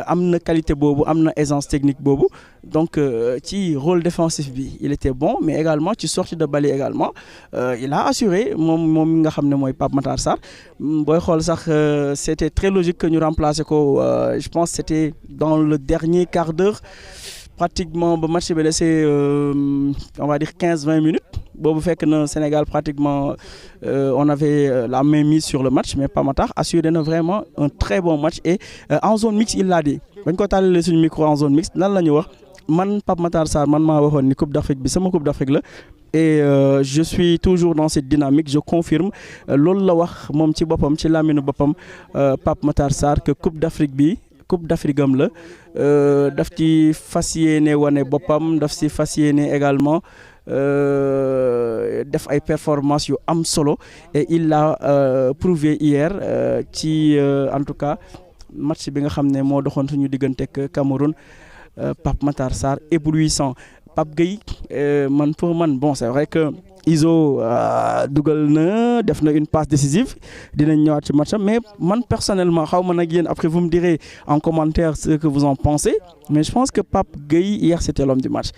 am na qualité boobu am na aisance technique boobu donc ci rôle défensif bi il était bon mais également ci sortie de balle également il a assuré moom nga xam ne mooy Pape Matar Sarr booy xool sax c'était très logique que ñu remplacer ko je pense c'était dans le dernier quart d'heure pratiquement ba match bi laissé on va dire 15-20 minutes boobu fekk na Sénégal pratiquement on avait la main mise sur le match mais Pape Matar assuré na vraiment un très bon match et en zone mixte il l'a dit bañ ko tàllalee suñu micro en zone mixte lan la ñu wax man Pape Matar Sarr man maa waxoon ni Coupe d'Afrique bi sama Coupe d'Afrique la et je suis toujours dans cette dynamique je confirme loolu la wax moom ci boppam ci laminu boppam Pape Matar Sarr que Coupe d'Afrique bi Coupe d'Afrique am la daf ci fas yéene wane boppam daf ci fas yéene également def ay performances yu am solo et il l'a prouvé hier ci en tout cas match bi nga xam ne moo doxoon suñu digganteeg Cameroun Pape Matar Sarr éblouissant Pape Gueye man pour man bon c'est vrai que Iso dugal na def na une passe décisive dinañ ñëwaat ci match mais man personnellement xaw ma nag yéen après vous me direz en commentaire ce que vous en pensez mais je pense que Pape Gueye hier c'était l'homme du match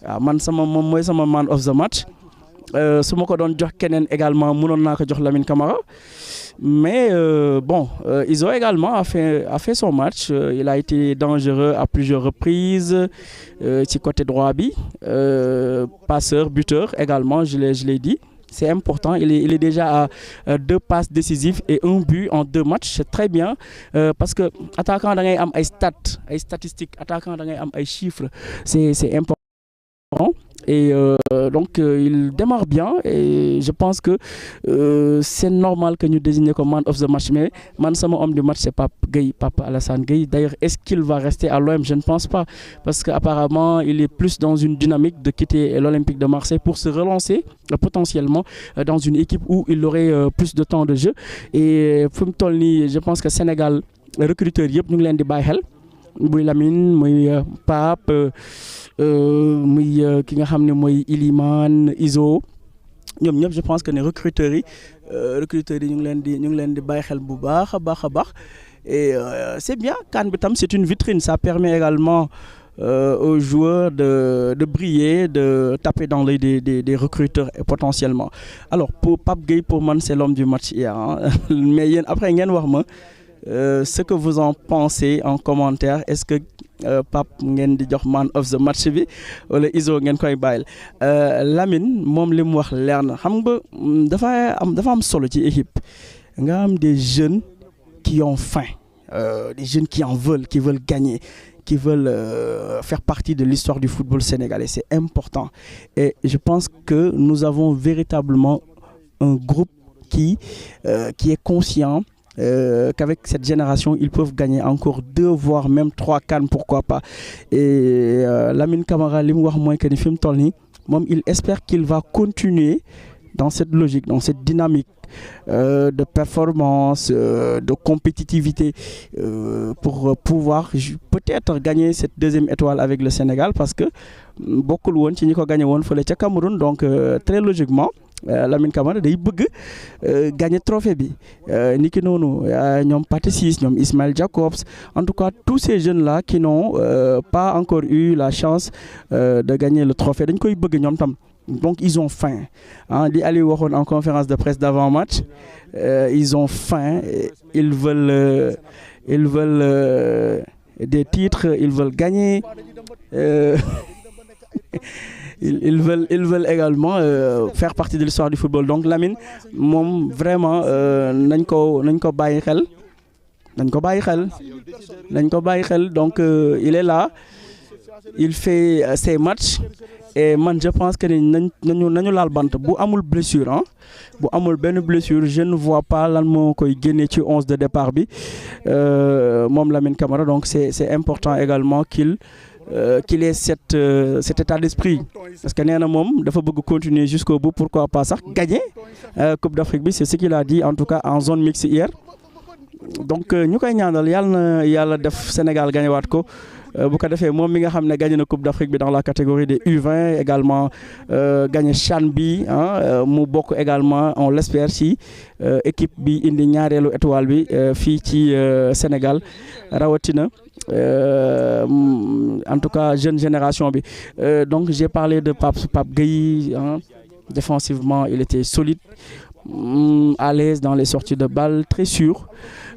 waaw man moom mooy sama man of the match su ma ko doon jox keneen également mënoon naa ko jox Lamine Camara mais Iso également a fait son match il a été dangereux à plusieurs reprises ci côté droit bi passeur buteur également je l'ai dit c'est important il est déjà à 2 passes décisives et 1 but en 2 matchs c'est très bien parce que attaquant da ngay am ay statistiques attaquant da ngay am ay chiffres c'est important et donc il démarre bien et je pense que c'est normal que ñu désigner comme man of the match mais man sama homme du match c'est Pape Alassane Gueye d'ailleurs est-ce qu'il va rester à l'OM je ne pense pas parce que apparemment il est plus dans une dynamique de quitter l'Olympique de Marseille pour se relancer potentiellement dans une équipe où il aurait plus de temps de jeu et fu mu toll nii je pense que Sénégal recruteurs yëpp ñu ngi leen di bàyyi xel muy Lamine muy Pape muy ki nga xam ne mooy Iliman Iso ñoom ñëpp je pense que ne recruteurs yi ñu ngi leen di bàyyi xel bu baax a baax et c'est bien CAN bi tam c'est une vitrine ça permet également aux joueurs de briller de taper dans l'œil des recruteurs potentiellement alors pour Pape Gueye pour man c'est l'homme du match hier hein. Mais yéen après ngeen wax ma ce que vous en pensez en commentaire est-ce que Pape ngeen di jox man of the match bi wala Iso ngeen koy bàyyil Lamine moom li mu wax leer na xam nga dafa am solo ci équipe nga am des jeunes qui ont faim des jeunes qui veulent gagner qui veulent faire partie de l'histoire du football sénégalais c'est important et je pense que nous avons véritablement un groupe qui est conscient qu'avec cette génération ils peuvent gagner encore 2 voire même 3 CAN pourquoi pas et Lamine Camara li mu wax mooy que ni fi mu toll nii moom il espère qu'il va continuer dans cette logique dans cette dynamique de performance de compétitivité pour pouvoir peut-être gagner cette 2e étoile avec le Sénégal parce que bokkul woon ci ñi ko gagné woon fële ca Cameroun donc très logiquement Lamine Camara day bëgg gagner trophée bi niki noonu ñoom Pathé Ciss ñoom Ismaël Jacobs en tout cas tous ces jeunes là qui n'ont pas encore eu la chance de gagner le trophée dañ koy bëgg ñoom tam donc ils ont faim ah li Aliou waxoon en conférence de presse d'avant-match ils ont faim ils veulent des titres ils veulent gagner ils veulent également faire partie de l'histoire du football donc Lamine moom vraiment nañ ko bàyyi xel donc il est là il fait ses matchs et man je pense que nañu laal bant bu amul blessure ah bu amul benn blessure je ne vois pas lan moo koy génne ci 11 de départ bi moom Lamine Camara donc c'est important également qu'il ait cet état d'esprit parce que nee na moom dafa bëgg continuer jusqu'au bout pourquoi pas sax gagner Coupe d'Afrique bi c'est ce qu'il a dit en tout cas en zone mixte hier donc ñu koy ñaanal yàlla def Sénégal gagné waat ko bu ko defee moom mi nga xam ne gagné na Coupe d'Afrique bi dans la catégorie des U20 également gagné CHAN bi mu bokk également on l'espère si équipe bi indi ñaareelu étoile bi fii ci Sénégal rawatina en tout cas jeune génération bi donc j'ai parlé de Pape Gueye défensivement il était solide à l'aise dans les sorties de balles très sûr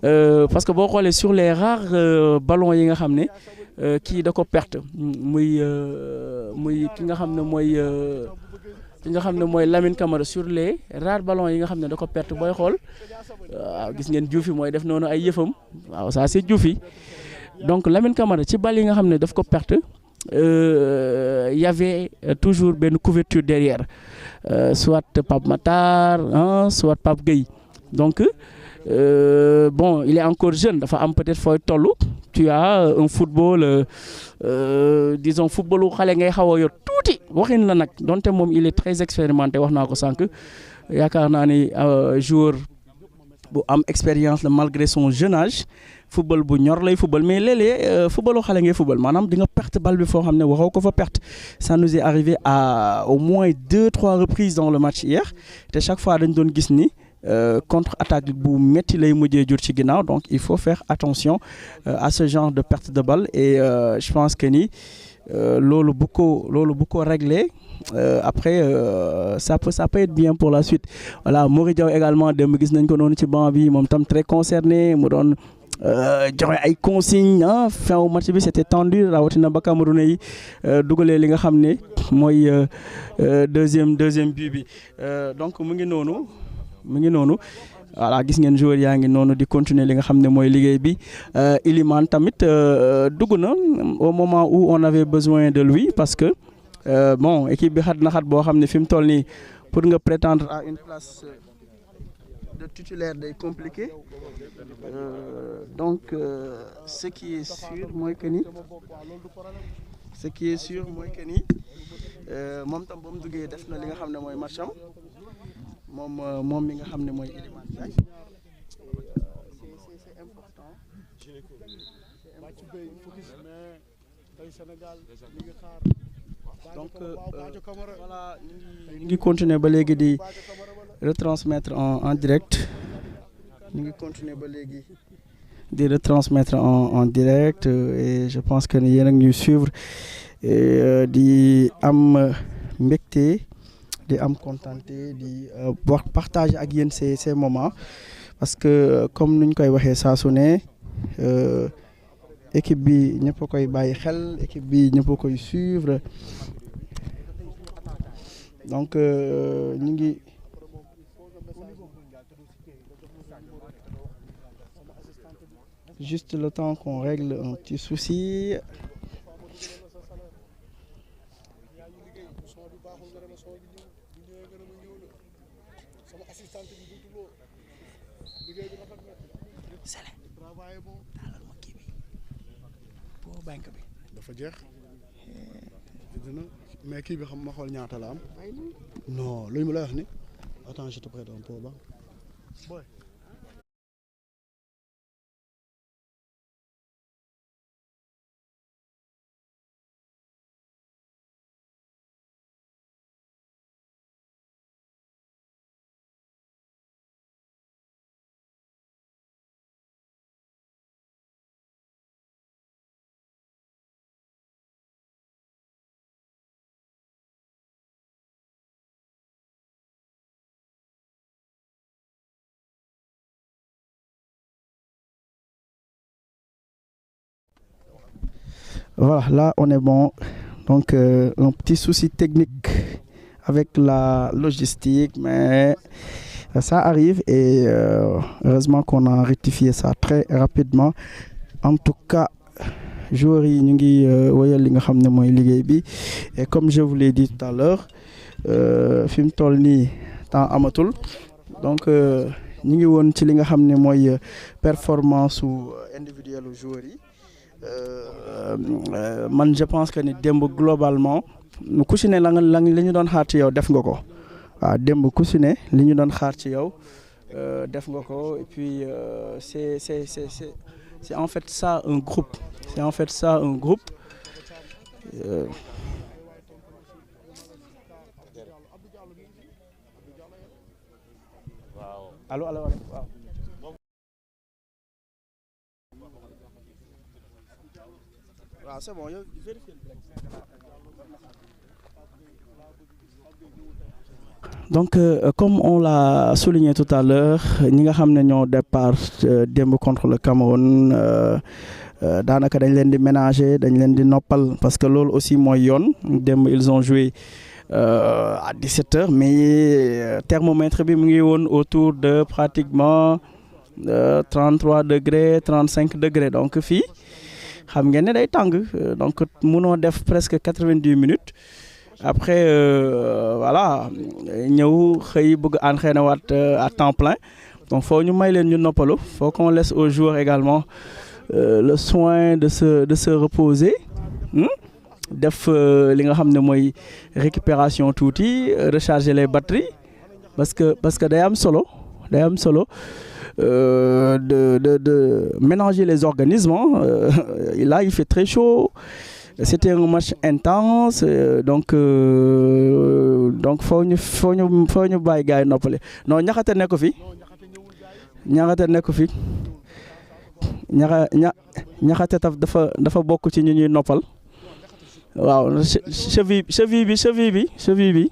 parce que boo xoolee sur les rares ballons yi nga xam ne kii da ko perte muy ki nga xam ne mooy Lamine Camara sur les rares ballons yi nga xam ne da ko perte booy xool waaw gis ngeen Diouf mooy def noonu ay yëfam waaw ça c'est Diouf donc Lamine Camara ci ball yi nga xam ne daf ko perte y avait toujours benn couverture derrière soit Pape Matar soit Pape Gueye donc bon il est encore jeune dafa am peut-être fooy tollu tu as un football disons footballu xale ngay xaw a yor tuuti waxin la nag donte moom il est très expérimenté wax naa ko sànq yaakaar naa ni joueur bu am expérience la malgré son jeune âge football bu ñor lay football mais léeg-léeg footballu xale ngay football maanaam di nga perte balle bi foo xam ne waxoo ko fa perte ça nous est arrivé à au moins 2-3 reprises dans le match hier te chaque fois dañ doon gis ni contre-attaque bu métti lay mujjee jur ci ginnaaw donc il faut faire attention à ce genre de perte de balle et je pense que ni loolu bu ko régler après ça peut être bien pour la suite voilà Mory Diaw également dem gis nañ ko noonu ci banc bi moom tam très concerné mu doon joxe ay consignes fin au match bi c'était tendu rawatina ba Camerounais yi dugalee li nga xam ne mooy deuxième but bi donc mu ngi noonu voilà gis ngeen joueur yaa ngi noonu di continuer li nga xam ne mooy liggéey bi Iliman tamit dugg na au moment où on avait besoin de lui parce que bon équipe bi xat boo xam ne fi mu toll nii pour nga prétendre à une place de titulaire day compliqué donc ce qui est sûr mooy que ni moom tam ba mu duggee def na li nga xam ne mooy match am moom mi nga xam ne mooy Iliman Ndiaye c'est important donc voilà ñu ngi continuer ba léegi di retransmettre en direct ñu ngi continuer ba léegi di retransmettre en direct et je pense que yéen a ngi ñuy suivre di am mbégte di am contenté di wax partager ak yéen ces moments parce que comme nuñ koy waxee saa su ne équipe bi ñëpp a koy bàyyi xel équipe bi ñëpp a koy suivre donc ñu ngi juste le temps qu'on règle un petit souci. dafa jeex dina mais kii bi xam ma xool ñaata la am non lu mu lay wax ni attends je te prête un pot ba boy Voilà, là on est bon. Donc un petit souci technique avec la logistique, mais ça arrive et heureusement qu'on a rectifié ça très rapidement. En tout cas, joueurs yi ñu ngi woyal li nga xam ne mooy liggéey bi et comme je vous l'ai dit tout à l'heure fi mu toll nii temps amatul donc ñu ngi woon ci li nga xam ne mooy performance su individuelle joueurs yi. Man je pense que ni démb globalement ku si ne la li ñu doon xaar ci yow def nga ko waaw démb ku si ne li ñu doon xaar ci yow def nga ko et puis c'est en fait ça un groupe allo waaw. C'est bon, donc comme on l'a souligné tout à l'heure ñi nga xam ne ñoo départ démb contre le Cameroun daanaka dañ leen di ménager dañ leen di noppal parce que loolu aussi mooy yoon démb ils ont joué à 17h mais thermomètre bi mu ngi woon autour de pratiquement 33 degrés 35 degrés donc fii xam ngeen ne day tàng donc mënoo def presque 90 minutes après voilà ñëw xëy bëgg entraîner waat à temps plein donc faut ñu may leen ñu noppalu faut qu'on laisse aux joueurs également le soin de se reposer def li nga xam ne mooy récupération tuuti recharger les batteries parce que day am solo de mélanger les organismes. Et là, il fait très chaud. C'était un match intense. Donc faut ñu bàyyi gars yi noppale. Non, ñaxate nekk fi. Ñaxate nekk fi. ñaxate dafa bokk ci ñu ñuy noppal. Waaw cheville bi. Cheville bi.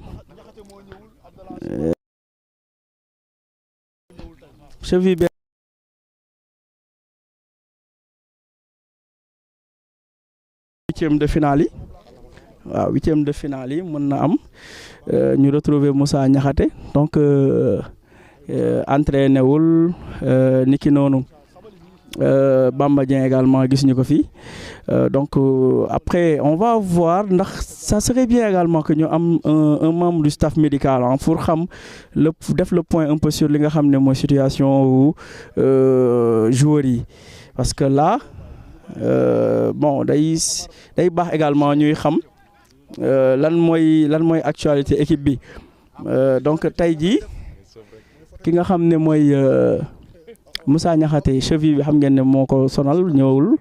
Huitième de finale yi. Waaw huitième de finale yi mën na am ñu retrouver Moussa Niakhaté donc entraîné wul niki noonu Bamba Dieng également gis ñu ko fi donc après on va voir ndax ça serait bien également que ñu am un membre du staff médical pour xam def le point un peu sur li nga xam ne mooy situation wu joueurs yi parce que là bon day baax également ñuy xam lan mooy actualité équipe bi donc tey jii ki nga xam ne mooy Moussa Niakhaté cheville bi xam ngeen ne moo ko sonal ñëwul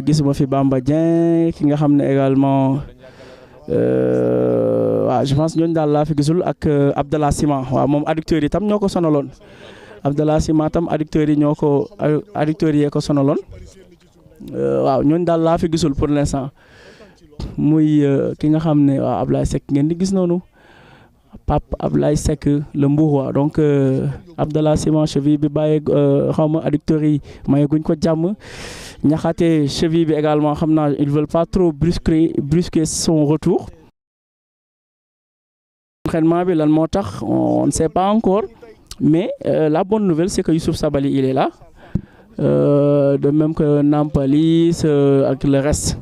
gisuma fi Bamba Dieng ki nga xam ne également waaw je pense ñooñu daal laa fi gisul ak Abdallah Sima waaw moom adducteurs yi tam ñoo ko sonaloon Abdallah Sima tam adducteurs yee ko sonaloon waaw ñooñu daal laa fi gisul pour l'instant muy ki nga xam ne waaw Ablaye Seck ngeen di gis noonu Pape Ablaye Seck le Mbour donc Abdallah Sima cheville bi bàyyi xaw ma adducteurs yi mayeguñ ko jàmm Niakhaté cheville bi également xam naa ils veulent pas trop brusquer son retour. Entraînement bi lan moo tax on ne sait pas encore mais la bonne nouvelle c'est que Youssouf Sabaly il est là de même que Nampalis ak le reste.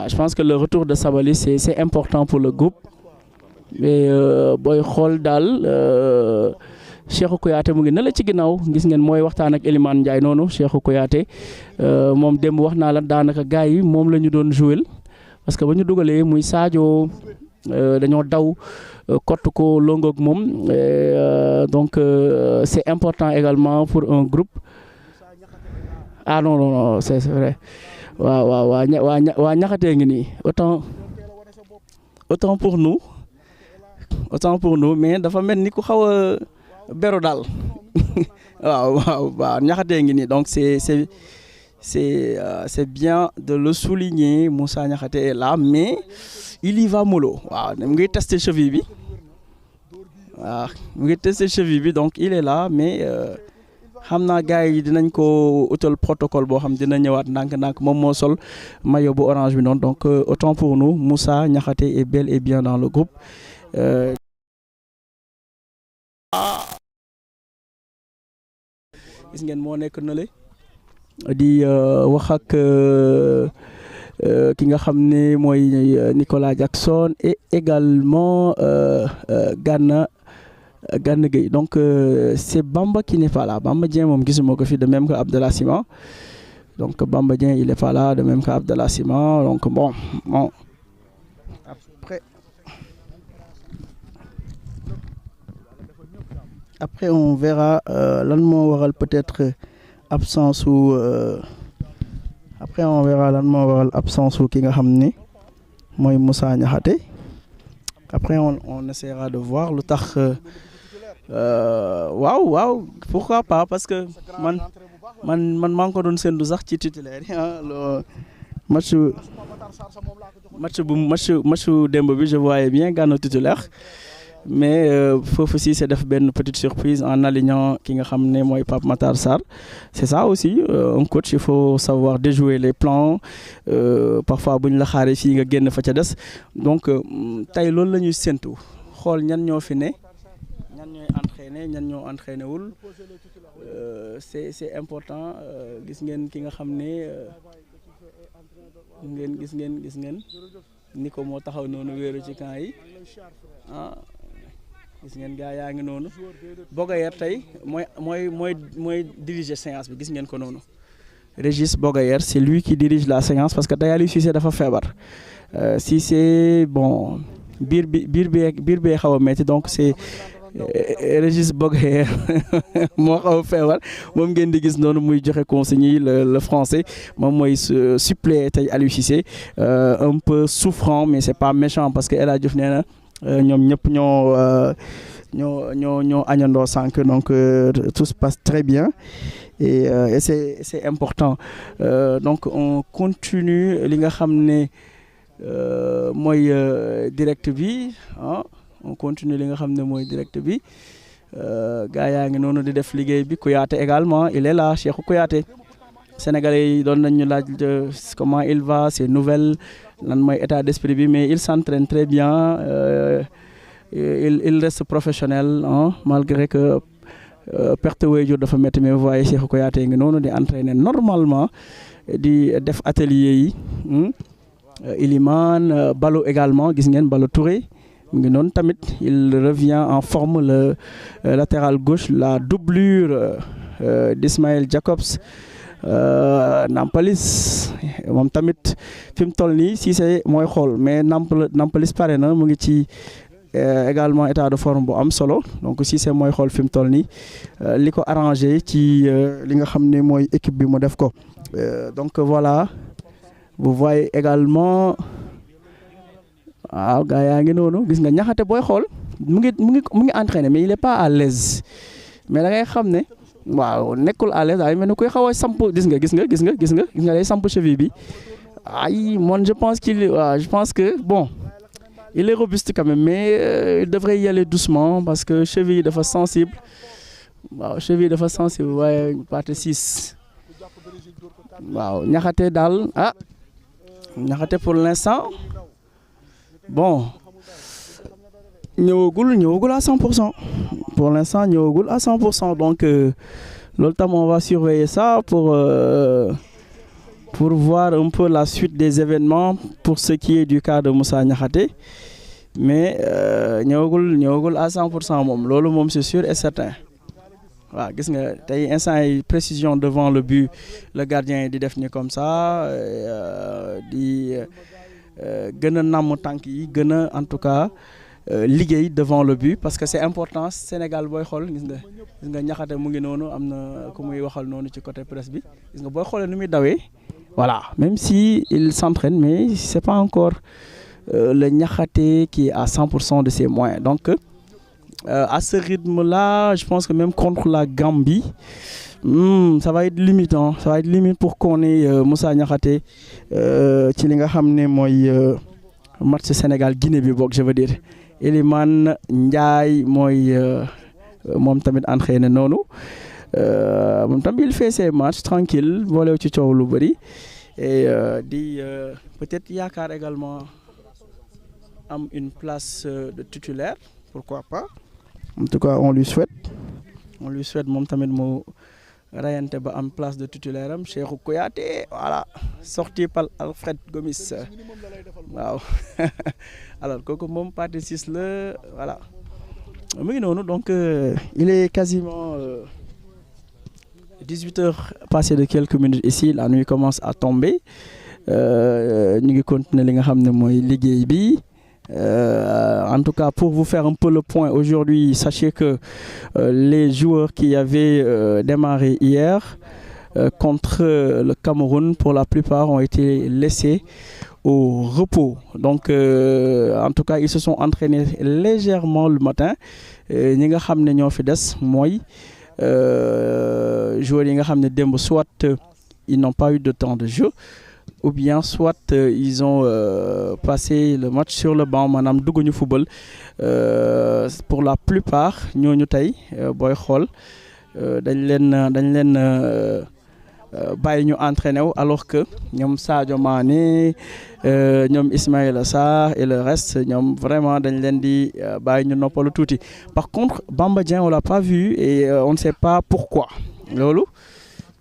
Je pense que le retour de Sabaly c'est important pour le groupe mais booy xool daal Cheikhou Kouyaté mu ngi ne la ci ginnaaw gis ngeen mooy waxtaan ak Elimane Ndiaye noonu Cheikhou Kouyaté moom démb wax naa la daanaka gars yi moom la ñu doon jouer parce que ba ñu dugalee muy Sadio dañoo daw kott ko longoog moom donc c'est important également pour un groupe ah non c'est vrai waa Niakhaté ngi nii autant pour nous mais dafa mel ni ku xaw a beru daal waaw Niakhaté ngi nii donc c'est bien de le souligner. Moussa Niakhaté est là mais il y va mollo waaw mu ngi tester cheville bi waaw mu ngi tester cheville bi donc il est là mais xam naa gars yi dinañ ko utal protocole boo xam dina ñëwaat ndànk-ndànk moom moo sol maillot bu orange bi noonu donc autant pour nous Moussa Niakhaté est bel et bien dans le groupe. Gis ngeen moo nekk na le di wax ak ki nga xam ne mooy Nicolas Jackson et également Gana Gueye donc c'est Bamba qui n'est pas là Bamba Dieng moom gisuma ko fi de même que Abdallah Sima donc Bamba Dieng il est pas là de même que Abdallah Sima donc bon après on verra lan moo waral peut-être absence ou après on verra lan moo waral absence ou ki nga xam ni mooy Moussa Niakhaté après on essaiera de voir lu tax waaw pourquoi pas parce que man maa ngi ko doon séntu sax ci titulaire yi match démb bi je voyais bien Gana titulaire mais foofu aussi c'est def benn petite surprise en alignant ki nga xam ne mooy Pape Matar Sarr c'est ça aussi un coach il faut savoir déjouer les plans parfois bu ñu la xaaree fii nga génn fa ca des donc tey loolu la ñuy séntu xool ñan ñoo fi ne ñan ñooy entraîner ñan ñoo entraîner wul c'est important gis ngeen ki nga xam ne gis ngeen ni ko moo taxaw noonu wéeru ci camp yi gis ngeen gaa yaa ngi noonu Bogayer tey mooy diriger séance bi gis ngeen ko noonu Régis Bogayer c'est lui qui dirige la séance parce que tey Aliou Cissé dafa feebar Cissé bon biir bi xaw a metti donc c'est Régis Boguer moo xaw a feebar moom ngeen di gis noonu muy joxe consignes yi le français moom mooy suppléer tey Aliou Cissé un peu souffrant mais c'est pas méchant parce que El Hadj Diouf nee na ñoom ñëpp ñoo añandoo sànq donc tout se passe très bien et c'est important donc on continue li nga xam ne mooy direct bi on continue li nga xam ne mooy direct bi gars yaa ngi noonu di def liggéey bi Kouyaté également il est là Cheikhou Kouyaté Sénégalais yi doon nañ ñu laaj comment il va ses nouvelles lan mooy état d'esprit bi mais il s'entraîne très bien il reste professionnel malgré que perte waajur dafa métti mais vous voyez Cheikhou Kouyaté ngi noonu di entraîner normalement di def atelier yi Iliman Balo également gis ngeen Balo Touré mu ngi noonu tamit il revient en forme le latéral gauche la doublure d'Ismaël Jacobs Nampalis moom tamit fi mu toll nii Cissé mooy xool mais Nampalis pare na mu ngi ci également état de forme bu am solo donc Cissé mooy xool fi mu toll nii li ko arrangé ci li nga xam ne mooy équipe bi mu def ko donc voilà vous voyez également waaw gars yaa ngi noonu gis nga Niakhaté booy xool mu ngi entraîné mais il est pas à l'aise mais da ngay xam ne waaw nekkul à l'aise ay mel ni koy xaw a samp gis nga day samp cheville bi ay man je pense que bon il est robuste quand même mais il devrait y aller doucement parce que cheville dafa sensible waaw cheville dafa sensible waaye partie 6 waaw Niakhaté daal Niakhaté pour l'instant bon ñëwagul à 100% pour l'instant ñëwagul à 100% donc loolu tam on va surveiller ça pour voir un peu la suite des événements pour ce qui est du cas de Moussa Niakhaté mais ñëwagul à 100% moom loolu moom c'est sûr et certain waaw gis nga tey instant yi précision devant le but le gardien yi di def ni comme ça di gën a namm tànk yi gën a en tout cas liggéey devant le but parce que c'est important Sénégal booy xool gis nga Niakhaté mu ngi noonu am na ku muy waxal noonu ci côté presse bi gis nga booy xoolee nu muy dawee voilà même si il s'entraîne mais c'est pas encore le Niakhaté qui est à 100% de ses moyens donc à ce rythme-là je pense que même contre la Gambie ça va être limitant ça va être limite pour qu'on ait Moussa Niakhaté ci li nga xam ne mooy match Sénégal Guinée bi boog je veux dire Elimane Ndiaye mooy moom tamit entraîné noonu moom tamit il fait ses matchs tranquille boolew ci coow lu bëri et di peut-être yaakaar également am une place de titulaire pourquoi pas en tout cas on lui souhaite moom tamit mu rayante ba am place de titulaire am Cheikhou Kouyaté voilà sorti par Alfred Gomis waaw alors kooku moom partie 6 la voilà mu ngi noonu donc il est quasiment 18h passé de quelques minutes ici la nuit commence à tomber ñu ngi continuer li nga xam ne mooy liggéey bi en tout cas pour vous faire un peu le point aujourd'hui sachez que les joueurs qui avaient démarré hier contre le Cameroun pour la plupart ont été laissés au repos donc en tout cas ils se sont entraînés légèrement le matin ñi nga xam ne ñoo fi des mooy joueurs yi nga xam ne démb soit ils n'ont pas eu de temps de jeu ou bien soit ils ont passé le match sur le banc maanaam dugguñu football pour la plupart ñooñu tey booy xool dañ leen bàyyi ñu entraîné wu alors que ñoom Sadio Mané ñoom Ismaïla Sarr et le reste ñoom vraiment dañ leen di bàyyi ñu noppalu tuuti par contre Bamba Dieng on l'a pas vu et on ne sait pas pourquoi loolu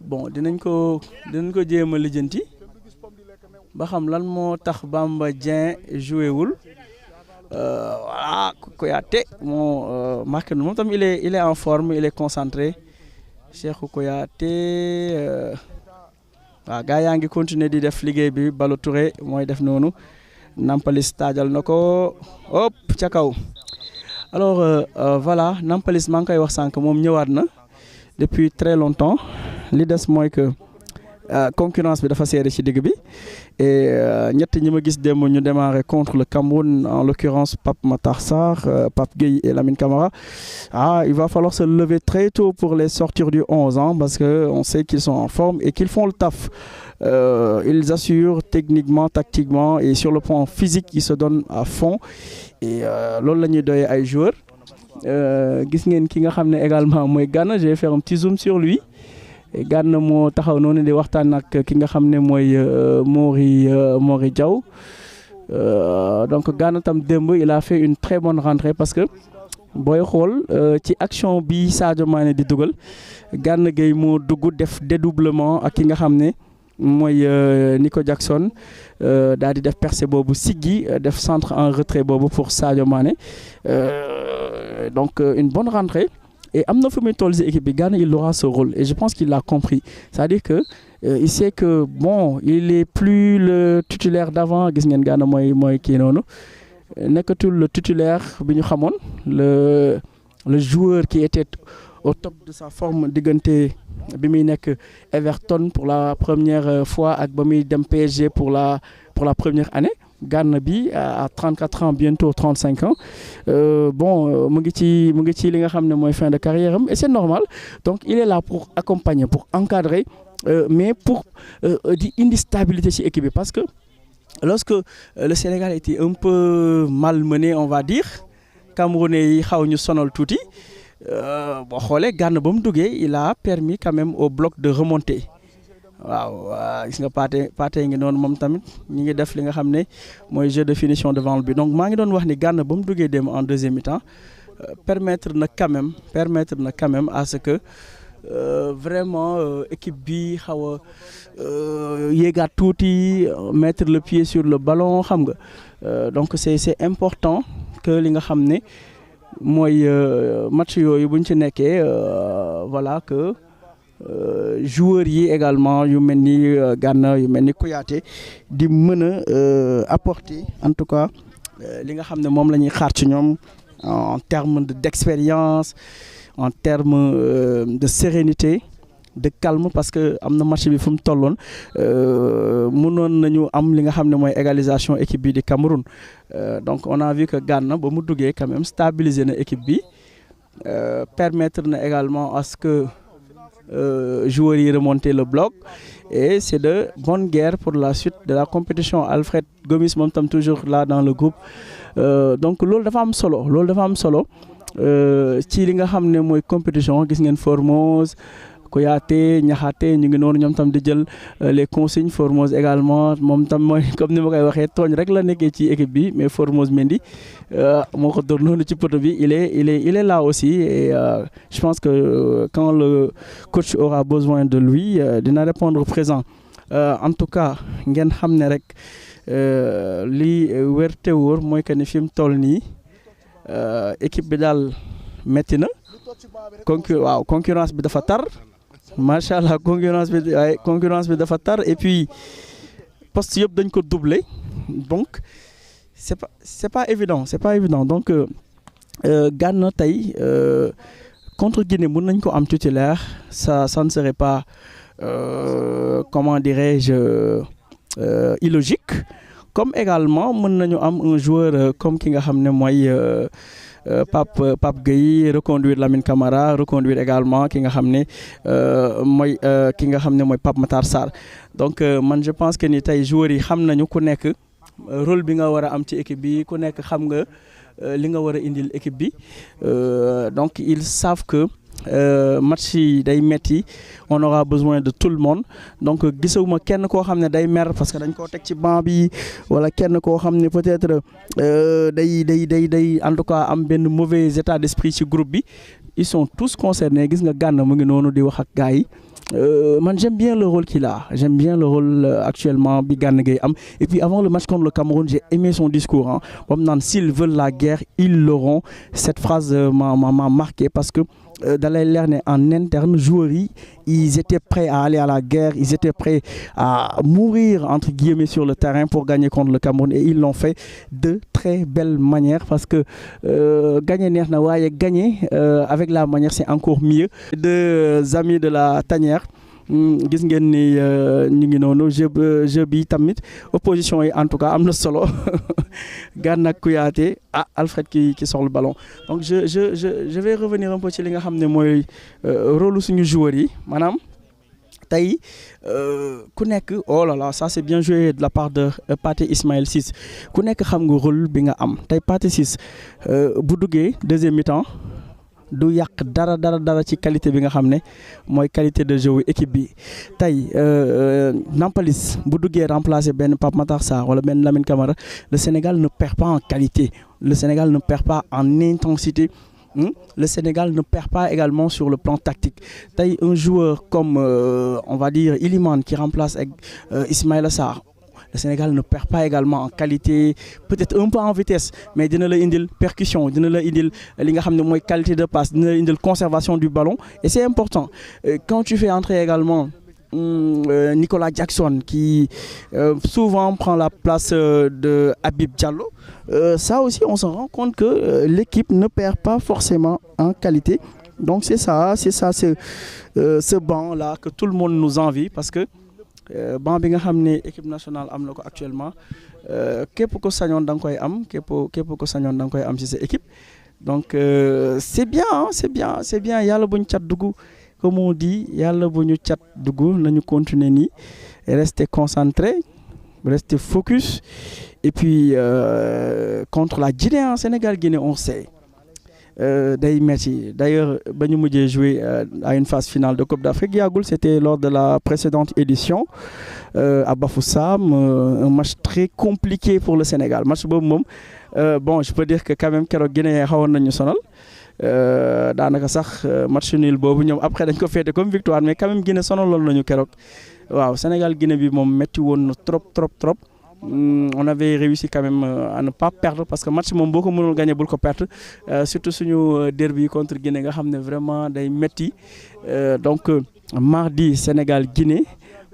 bon dinañ ko jéem a lijjanti ba xam lan moo tax Bamba Dieng joué wul voilà Kouyaté moo marqué moom tam il est en forme il est concentré Cheikhou Kouyaté waaw gars yaa ngi continuer di def liggéey bi Balo Touré mooy def noonu Nampalis taajal na ko hop ca kaw Alors voilà Nampalys maa ngi koy wax sànq moom ñëwaat na depuis très longtemps li des mooy que concurrence bi dafa serré ci digg bi et ñett ñi ma gis démb ñu démarré contre le Cameroun en l'occurrence Pape Matar Sarr, Pape Gueye et Lamine Camara. Il va falloir se lever très tôt pour les sortir du 11 parce que on sait qu'ils sont en forme et qu'ils font le taf. Ils assurent techniquement, tactiquement et sur le plan physique ils se donnent à fond et loolu la ñuy doyee ay joueurs gis ngeen ki nga xam ne également mooy Gana. Je vais faire un petit zoom sur lui. Gana moo taxaw noonu di waxtaan ak ki nga xam ne mooy Mori Diaw donc Gana tam démb il a fait une très bonne rentrée parce que booy xool ci action bi Sadio Mané di dugal Gana Gueye moo dugg def dédoublement ak ki nga xam ne mooy Nico Jackson daal di def percée boobu siggi def centre en retrait boobu pour Sadio Mané donc une bonne rentrée. Et amna fu muy toll ci équipe bi Gana il aura ce rôle et je pense qu'il l'a compris. C'est-à-dire que il sait que bon il est plus le titulaire d'avant gis ngeen Gana mooy kii noonu nekkatul le titulaire bi ñu xamoon le joueur qui était au top de sa forme diggante bi muy nekk Everton pour la première fois ak ba muy dem PSG pour la première année. Gana bi à 34 ans bientôt 35 ans bon mu ngi ci li nga xam ne mooy fin de carrière am et c'est normal donc il est là pour accompagner pour encadrer mais pour di indi stabilité ci équipe bi parce que lorsque le Sénégal était un peu malmené on va dire Camerounais yi xaw ñu sonal tuuti boo xoolee Gana ba mu duggee il a permis quand même au bloc de remonter. waaw gis nga Pathé ngi noonu moom tamit ñi ngi def li nga xam ne mooy jeu de finition devant le but donc maa ngi doon wax ni Gana ba mu duggee dem en deuxième mi-temps permettre na quand même à ce que vraiment équipe bi xaw a yéegaat tuuti mettre le pied sur le ballon xam nga donc c'est important que li nga xam ne mooy match yooyu buñ ci nekkee voilà que joueurs yi également yu mel ni Gana yu mel ni Kouyaté di mën a apporter en tout cas li nga xam ne moom la ñuy xaar ci ñoom en termes d'expérience en termes de sérénité de calme parce que am na match bi fu mu tolloon mënoon nañu am li nga xam ne mooy égalisation équipe bi di Cameroun donc on a vu que Gana ba mu duggee quand même stabiliser na équipe bi permettre na également à ce que joueurs yi remonter le bloc et c'est de bonne guerre pour la suite de la compétition. Alfred Gomis moom tam toujours là dans le groupe donc loolu dafa am solo ci li nga xam ne mooy compétition gis ngeen Formose Kouyaté Niakhaté ñu ngi noonu ñoom tam di jël les consignes Formose également moom tam mooy comme ni ma koy waxee tooñ rek la nekkee ci équipe bi mais Formose Mendy moo ko dóor noonu ci poto bi il est là aussi et je pense que quand le coach aura besoin de lui dina répondre présent en tout cas ngeen xam ne rek li wér te wóor mooy que ni fi mu toll nii équipe bi daal métti na concurrence bi dafa tar macha allah concurrence bi dafa tar et puis poste yëpp dañ ko doubler donc c'est pas évident donc Gana tey contre Guinée mën nañ ko am titulaire ça ne serait pas comment dirais-je illogique comme également mën nañu am un joueur comme ki nga xam ne mooy Pape Gueye reconduire Lamine Camara reconduire également ki nga xam ne mooy Pape Matar Sarr donc man je pense que ni tey joueurs yi xam nañu ku nekk rôle bi nga war a am ci équipe bi ku nekk xam nga li nga war a indil équipe bi donc ils savent que match yi day metti on aura besoin de tout le monde donc gisuma kenn koo xam ne day mer parce que dañ koo teg ci banc bi wala kenn koo xam ne peut-être day en tout cas am benn mauvais état d'esprit ci groupe bi ils sont tous concernés gis nga Gana mu ngi noonu di wax ak gars yi man j'aime bien le rôle qu'il a j'aime bien le rôle actuellement bi Gana Gueye am et puis avant le match contre le Cameroun j'ai aimé son discours bam naan s'ils veulent la guerre ils l'auront cette phrase m'a marqué parce que dalay leer ne en interne joueurs yi ils étaient prêts à aller à la guerre, ils étaient prêts à mourir entre guillemets sur le terrain pour gagner contre le Cameroun et ils l'ont fait de très belle manière parce que gagner neex na waaye gagner avec la manière c'est encore mieux. Deux amis de la tanière gis ngeen ni ñu ngi noonu jeu bi tamit opposition yi en tout cas am na solo Gana Kouyaté Alfred qui sort le ballon donc je vais revenir un peu ci li nga xam ne mooy rôle suñu joueurs yi maanaam tey ku nekk oh là là ça c'est bien joué de la part de Pathé Ismaël Ciss ku nekk xam nga rôle bi nga am tey Pathé Ciss bu duggee deuxième mi-temps du yàq dara ci qualité bi nga xam ne mooy qualité de jeu équipe bi tey Nampalys bu duggee remplacer benn Pape Matar Sarr wala benn Lamine Camara le Sénégal ne perd pas en qualité le Sénégal ne perd pas en intensité le Sénégal ne perd pas également sur le plan tactique tey un joueur comme on va dire Iliman qui remplace Ismaïla Sarr le Sénégal ne perd pas également en qualité peut-être un peu en vitesse mais dina la indil percussion dina la indil li nga xam ne mooy qualité de passe dina la indil conservation du ballon et c'est important quand tu fais entrer également Nicolas Jackson qui souvent prend la place de Habib Diallo ça aussi on se rend compte que l'équipe ne perd pas forcément en qualité donc c'est ce banc là que tout le monde nous envie parce que banc bi nga xam ne équipe nationale am na ko actuellement képp ko sañoon da nga koy am képp ko sañoon da nga koy am ci sa équipe donc c'est bien yàlla bu ñu cat dugg comme on dit yàlla bu ñu cat dugg nañu continuer nii rester concentré rester focus et puis contre la Guinée Sénégal-Guinée on sait day metti d'ailleurs ba ñu mujjee jouer à une phase finale de Coupe d'Afrique yàggul c'était lors de la précédente édition à Bafoussam un match très compliqué pour le Sénégal match boobu moom bon je peux dire que quand même keroog Guinée xawoon nañu sonal daanaka sax match nul boobu ñoom après dañ ko féete comme victoire mais quand même Guinée sonaloon nañu keroog waaw Sénégal Guinée bi moom metti woon na trop on avait réussi quand même à ne pas perdre parce que match moom boo ko mënul gagner bul ko perdre surtout suñu derby contre Guinée nga xam ne vraiment day metti donc mardi Sénégal Guinée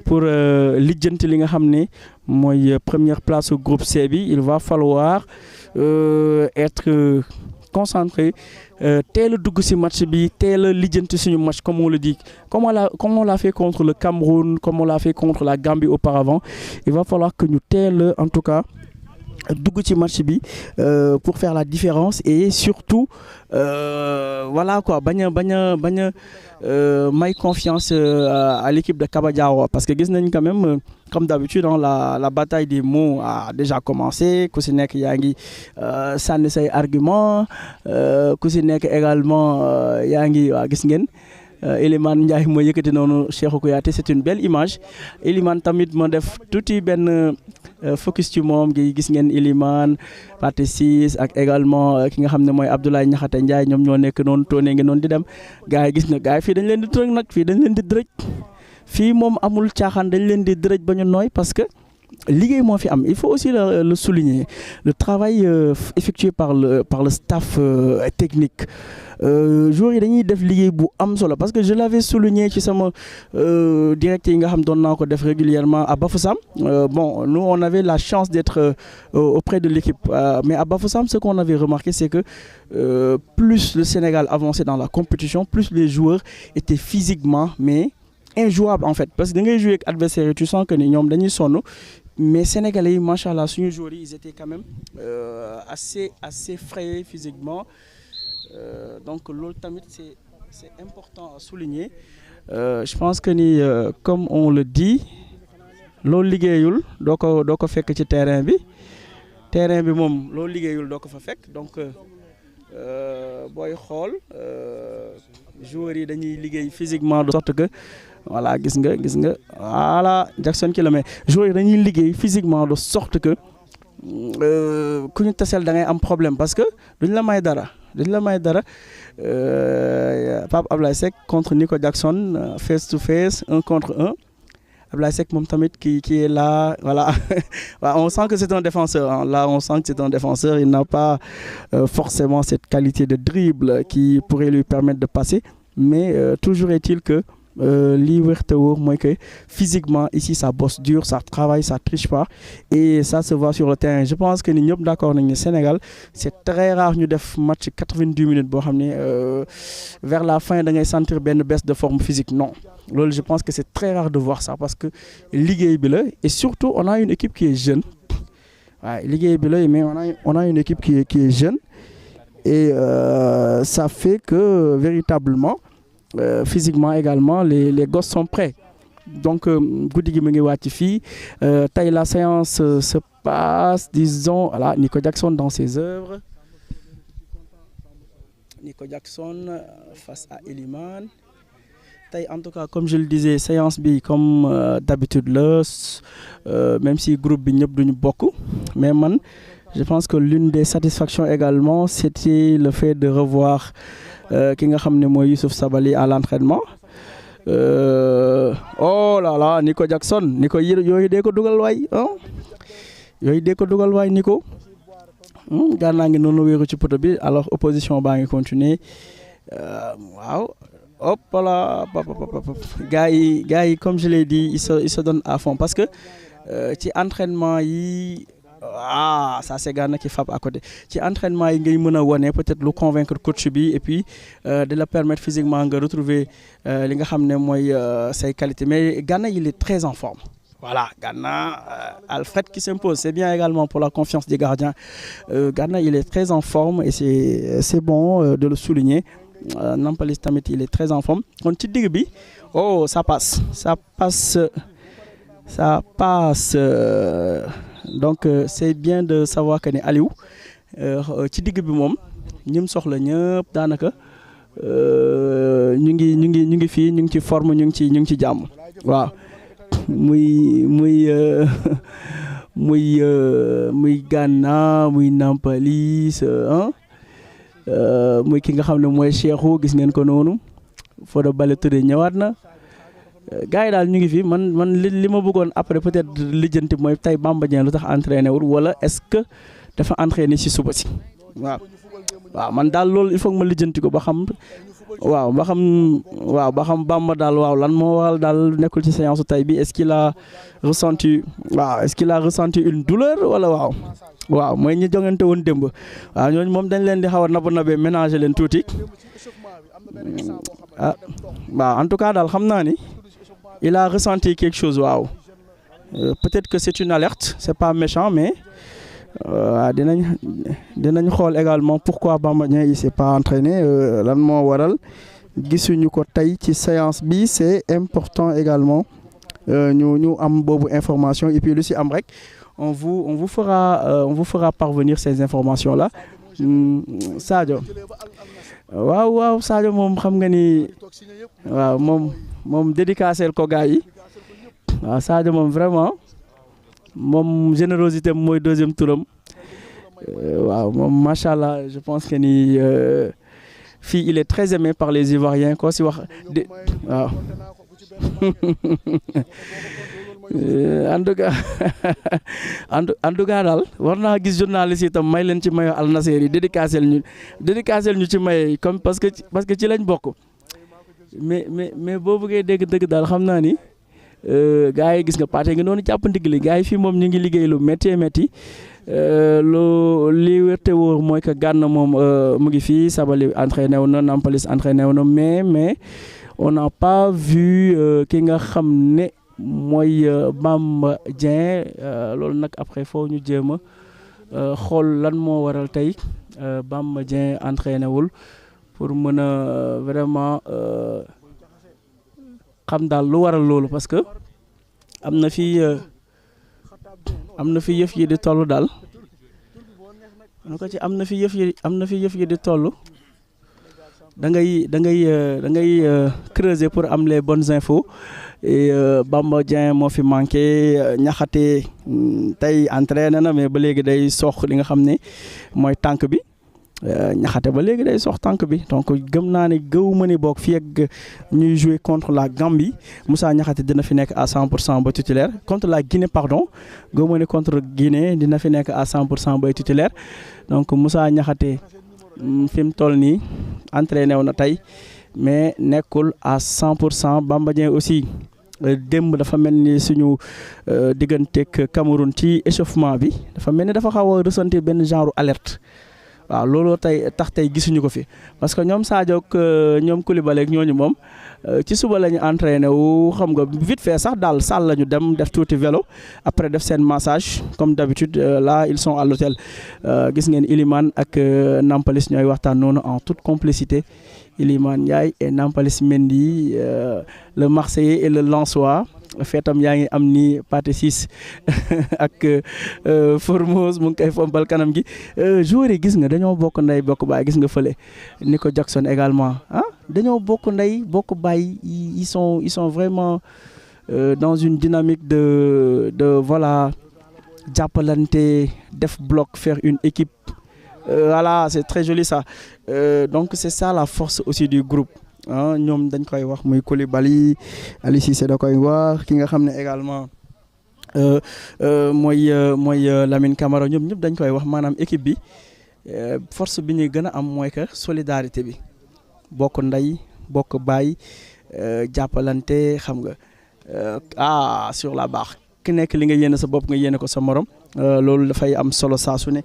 pour lijjanti li nga xam ne mooy première place au groupe C bi il va falloir être concentré teel a dugg ci match bi teel a lijjanti suñu match comme on le dit comme on l'a fait contre le Cameroun comme on l'a fait contre la Gambie auparavant il va falloir que ñu teel en tout cas dugg ci match bi pour faire la différence et surtout voilà quoi bañ a may confiance à l'équipe de Kaba Diawo parce que gis nañ quand même comme d'habitude la bataille des mots a déjà commencé ku si nekk yaa ngi sànni say argument ku si nekk également yaa ngi waa gis ngeen Elimane Ndiaye moo yëkkati noonu Cheikhou Kouyaté c'est une belle image Elimane tamit ma def tuuti benn focus ci moom gi gis ngeen Elimane Pathé Ciss ak également ki nga xam ne mooy Abdoulaye Niakhate Ndiaye ñoom ñoo nekk noonu toone ngi noonu di dem gars yi gis na gars yi fii dañ leen di tërëg nag fii dañ leen di dërëj fii moom amul caaxaan dañ leen di dërëj ba ñu nooy parce que liggéey moo fi am il faut aussi le souligner le travail effectué par le staff technique joueurs yi dañuy def liggéey bu am solo parce que je l'avais souligné ci sama direct yi nga xam doon naa ko def régulièrement à Bafoussam bon nous on avait la chance d'être auprès de l'équipe mais à Bafoussam ce qu'on avait remarqué c'est que plus le Sénégal avançait dans la compétition plus les joueurs étaient physiquement mais injouable en fait parce que da ngay jouer ak adversaire yi tu sens que ni ñoom dañuy sonn mais sénégalais yi macha allah suñu joueurs yi ils étaient quand même assez frais physiquement donc loolu tamit c'est important à souligner je pense que ni comme on le dit loolu liggéeyul doo ko fekk ci terrain bi moom loolu liggéeyul doo ko fa fekk donc booy xool joueurs yi dañuy liggéey physiquement de sorte que voilà gis nga voilà Jackson ki la mais joueurs yi dañuy liggéey physiquement de sorte que ku ñu taseel da ngay am problème parce que duñ la may dara Pape Ablaye Seck contre Nico Jackson face to face 1 contre 1 Ablaye Seck moom tamit qui est là voilà on sent que c'est un défenseur hein. Là on sent que c'est un défenseur il n'a pas forcément cette qualité de dribble qui pourrait lui permettre de passer mais toujours est-il que lii wér te wóor mooy que physiquement ici ça bosse dur, ça travaille, ça triche pas et ça se voit sur le terrain. Je pense que ni ñëpp d'accord nañ ne Sénégal c'est très rare ñu def match 90 minutes boo xam ne vers la fin da ngay sentir benn baisse de forme physique. Non, loolu je pense que c'est très rare de voir ça parce que liggéey bi la et surtout on a une équipe qui est jeune. waaw liggéey bi la mais on a une équipe qui est jeune et ça fait que véritablement physiquement également les gosses sont prêts. Donc guddi gi mu ngi wàcc fii tey la séance se passe disons voilà Nico Jackson dans ses œuvres. Nico Jackson face à Elimane. Tey en tout cas comme je le disais séance bi comme d'habitude la même si groupe bi ñëpp duñu bokk mais man je pense que l'une des satisfactions également c'était le fait de revoir ki nga xam ne mooy Youssouf Sabaly à l'entraînement. Oh là là Nico Jackson Nico yooyu dee ko dugal waay yooyu dee ko dugal waay Nico Gana ngi noonu wéeru ci poto bi alors opposition baa ngi continuer waaw hop là gars yi comme je l'ai dit ils se donnent à fond parce que ci entraînement yi ça c'est Gana qui frappe à côté ci entraînement yi ngay mën a wone peut-être lu convaincre coach bi et puis de la permettre physiquement nga retrouver li nga xam ne mooy say qualités mais Gana il est très en forme. Voilà, Gana, Alfred qui s'impose, c'est bien également pour la confiance des gardiens. Gana il est très en forme et c'est bon de le souligner. Nampalys tamit il est très en forme kon ci digg bi ça passe donc c'est bien de savoir que ne Aliou ci digg bi moom ñim soxla ñëpp daanaka ñu ngi fii ñu ngi ci forme ñu ngi ci jàmm waaw muy Gana muy Nampalys muy ki nga xam ne mooy Cheikhou gis ngeen ko noonu Fodé Ballo-Touré ñëwaat na gars yi daal ñu ngi fi man li ma bëggoon après peut-être lijjanti mooy tey Bamba Dieng lu tax entraîné wul wala est-ce que dafa entraîné ci suba si waaw man daal loolu il faut que ma lijjanti ko ba xam Bamba daal lan moo waral daal nekkul ci séance tey bi est-ce qu'il a ressenti une douleur wala waaw mooy ñi jongante woon démb waaw ñooñu moom dañ leen di xaw a nabee ménager leen tuuti en tout cas daal xam naa ni il a ressenti quelque chose peut-être que c'est une alerte c'est pas méchant mais dinañ xool également pourquoi Bamba Dieng il s'est pas entraîné lan moo waral gisuñu ko tey ci séance bi c'est important également ñu am boobu information et puis lu ci am rek on vous fera parvenir ces informations là. Sadio waaw Sadio moom xam nga ni waaw moom dédicacé ko gars yi waaw Sadio moom vraiment moom générosité mooy deuxième touram waaw moom macha allah je pense que ni fii il est très aimé par les Ivoiriens ko si wax waaw en tout cas daal war naa gis journaliste itam may leen ci mayo Al Nassr yi dédicacé ñu ci may comme parce que ci lañ bokk mais boo bëggee dégg daal xam naa ni gars yi gis nga paate nga noonu jàpp ndigli gars yi fii moom ñu ngi liggéey lu métti li wérte wóor mooy que Gana moom mu ngi fii Sabaly entraîné wu na Nampalys entraîné wu na mais on n'a pas vu ki nga xam ne mooy Bamba Dieng loolu nag après foo ñu jéem a xool lan moo waral tey Bamba Dieng entraîné wul pour mën a vraiment xam daal lu waral loolu parce que am na fi yëf yi di toll daal am na fi yëf yi di toll da ngay creuser pour am les bonnes infos et Bamba Dieng moo fi manqué Niakhaté tey entraîné na mais ba léegi day sox li nga xam ne mooy tànk bi Niakhaté ba léegi day sox tànk bi donc gëm naa ne gëwuma ni boog fii ak ñuy jouer contre la Gambie Moussa Niakhaté dina fi nekk à 100% ba titulaire contre la Guinée pardon gëwuma ni contre Guinée dina fi nekk à 100% bay titulaire donc Moussa Niakhaté fi mu toll nii entraîné wu na tey mais nekkul à 100%. Bamba Dieng aussi démb dafa mel ni suñu digganteeg Cameroun ci échauffement bi dafa mel ni dafa xaw a ressentir benn genre alerte. waaw looloo tax tey gisuñu ko fi parce que ñoom Sadio ak ñoom Koulibaly ak ñooñu moom ci suba la ñu entraîné wu xam nga vite fait sax daal salle la ñu dem def tuuti vélo après def seen massage comme d'habitude là ils sont à l'hôtel gis ngeen Iliman ak Nampalis ñooy waxtaan noonu en toute complicité Iliman Ndiaye et Nampalis Mendy le Marseillais et le Lensois feetam yaa ngi am ni Pathé Ciss ak Formose mu ngi koy fompal kanam gi joueurs yi gis nga dañoo bokk ndey bokk baay gis nga fële Nico Jackson également dañoo bokk ndey bokk baay ils sont vraiment dans une dynamique de voilà jàppalante def bloc faire une équipe voilà c'est très joli ça donc c'est ça la force aussi du groupe ñoom dañ koy wax muy Koulibaly Aliou Cissé da koy wax ki nga xam ne également mooy Lamine Camara ñoom ñëpp dañ koy wax maanaam équipe bi force bi ñuy gën a am mooy que solidarité bi bokk ndey bokk baay jàppalante xam nga sur la barre ki nekk li nga yéene sa bopp nga yéene ko sa morom loolu dafay am solo saa su ne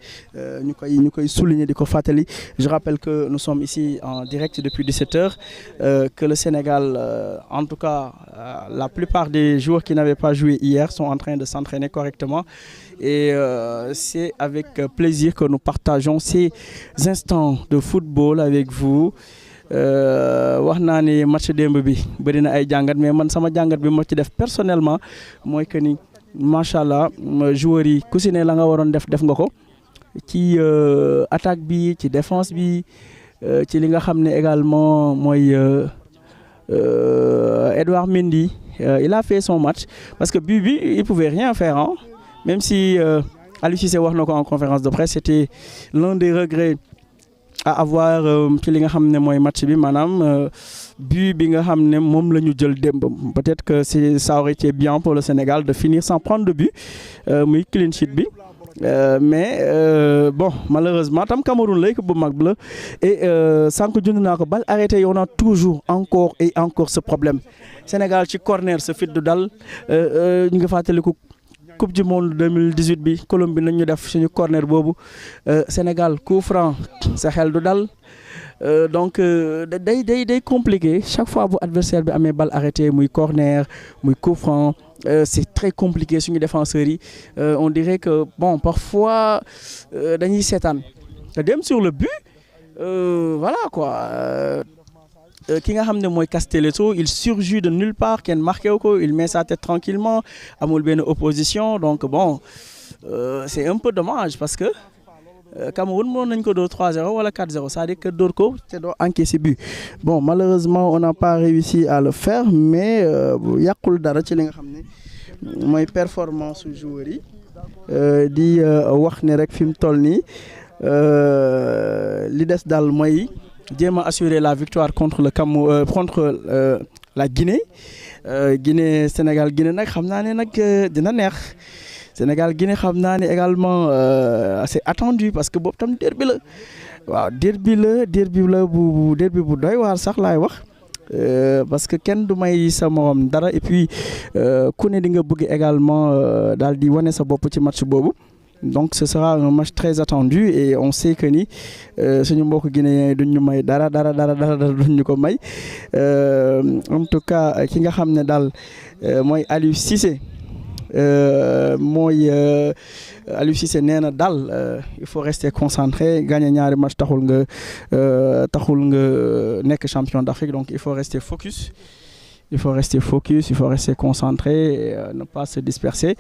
ñu koy souligner di ko fàttali. Je rappelle que nous sommes ici en direct depuis 17h que le Sénégal en tout cas la plupart des joueurs qui n'avaient pas joué hier sont en train de s'entraîner correctement et c'est avec plaisir que nous partageons ces instants de football avec vous. wax naa ni match démb bi bëri na ay jàngat mais man sama jàngat bi ma ci def personnellement mooy que ni macha allah joueurs yi ku si ne la nga waroon def nga ko ci attaque bi ci défense bi ci li nga xam ne également mooy Edouard Mendy il a fait son match parce que but bi il pouvait rien faire même si Aliou Cissé wax na ko en conférence de presse c'était l'un des regrets à avoir ci li nga xam ne mooy match bi maanaam but bi nga xam ne moom la ñu jël démb peut-être que ça aurait été bien pour le Sénégal de finir sans prendre de but muy clean sheet bi mais bon malheureusement tam Cameroun la équipe bu mag la et sànq jund naa ko bal arrêté on a toujours encore et encore ce problème Sénégal ci corner sa fit du dal ñu nga fàttaliku Coupe du monde 2018 bi Colombie nañ ñu def suñu corner boobu Sénégal coup franc sa xel du dal donc day compliqué chaque fois bu adversaire bi amee balle arrêtée muy corner muy coup franc c'est très compliqué suñu défenseurs yi on dirait que bon parfois dañuy seetaan dem sur le but voilà quoi ki nga xam ne mooy Castelletto il surgit de nulle part kenn marqué wu ko il met sa tête tranquillement amul benn opposition donc bon c'est un peu dommage parce que Cameroun mënoon nañ ko dóor 3-0 wala 4-0 c'est-à-dire que dóor ko te doo encaisser but bon malheureusement on n'a pas réussi à le faire mais yàqul dara ci li nga xam ne mooy performance su joueurs yi di wax ne rek fi mu toll nii li des daal mooy jéem a assurer la victoire contre la Guinée Guinée Sénégal Guinée nag xam naa ne nag dina neex Sénégal Guinée xam naa ne également c'est attendu parce que boobu tam derby la waaw derby bu doy waar sax laay wax parce que kenn du may sa morom dara et puis ku ne di nga bëgg également daal di wane sa bopp ci match boobu. Donc ce sera un match très attendu et on sait que ni suñu mbokk guinéen duñ ñu may dara duñ ñu ko may en tout cas ki nga xam ne daal mooy Aliou Cissé nee na daal il faut rester concentré gagner ñaari match taxul nga nekk champion d'Afrique donc il faut rester focus. Il faut rester concentré et ne pas se disperser.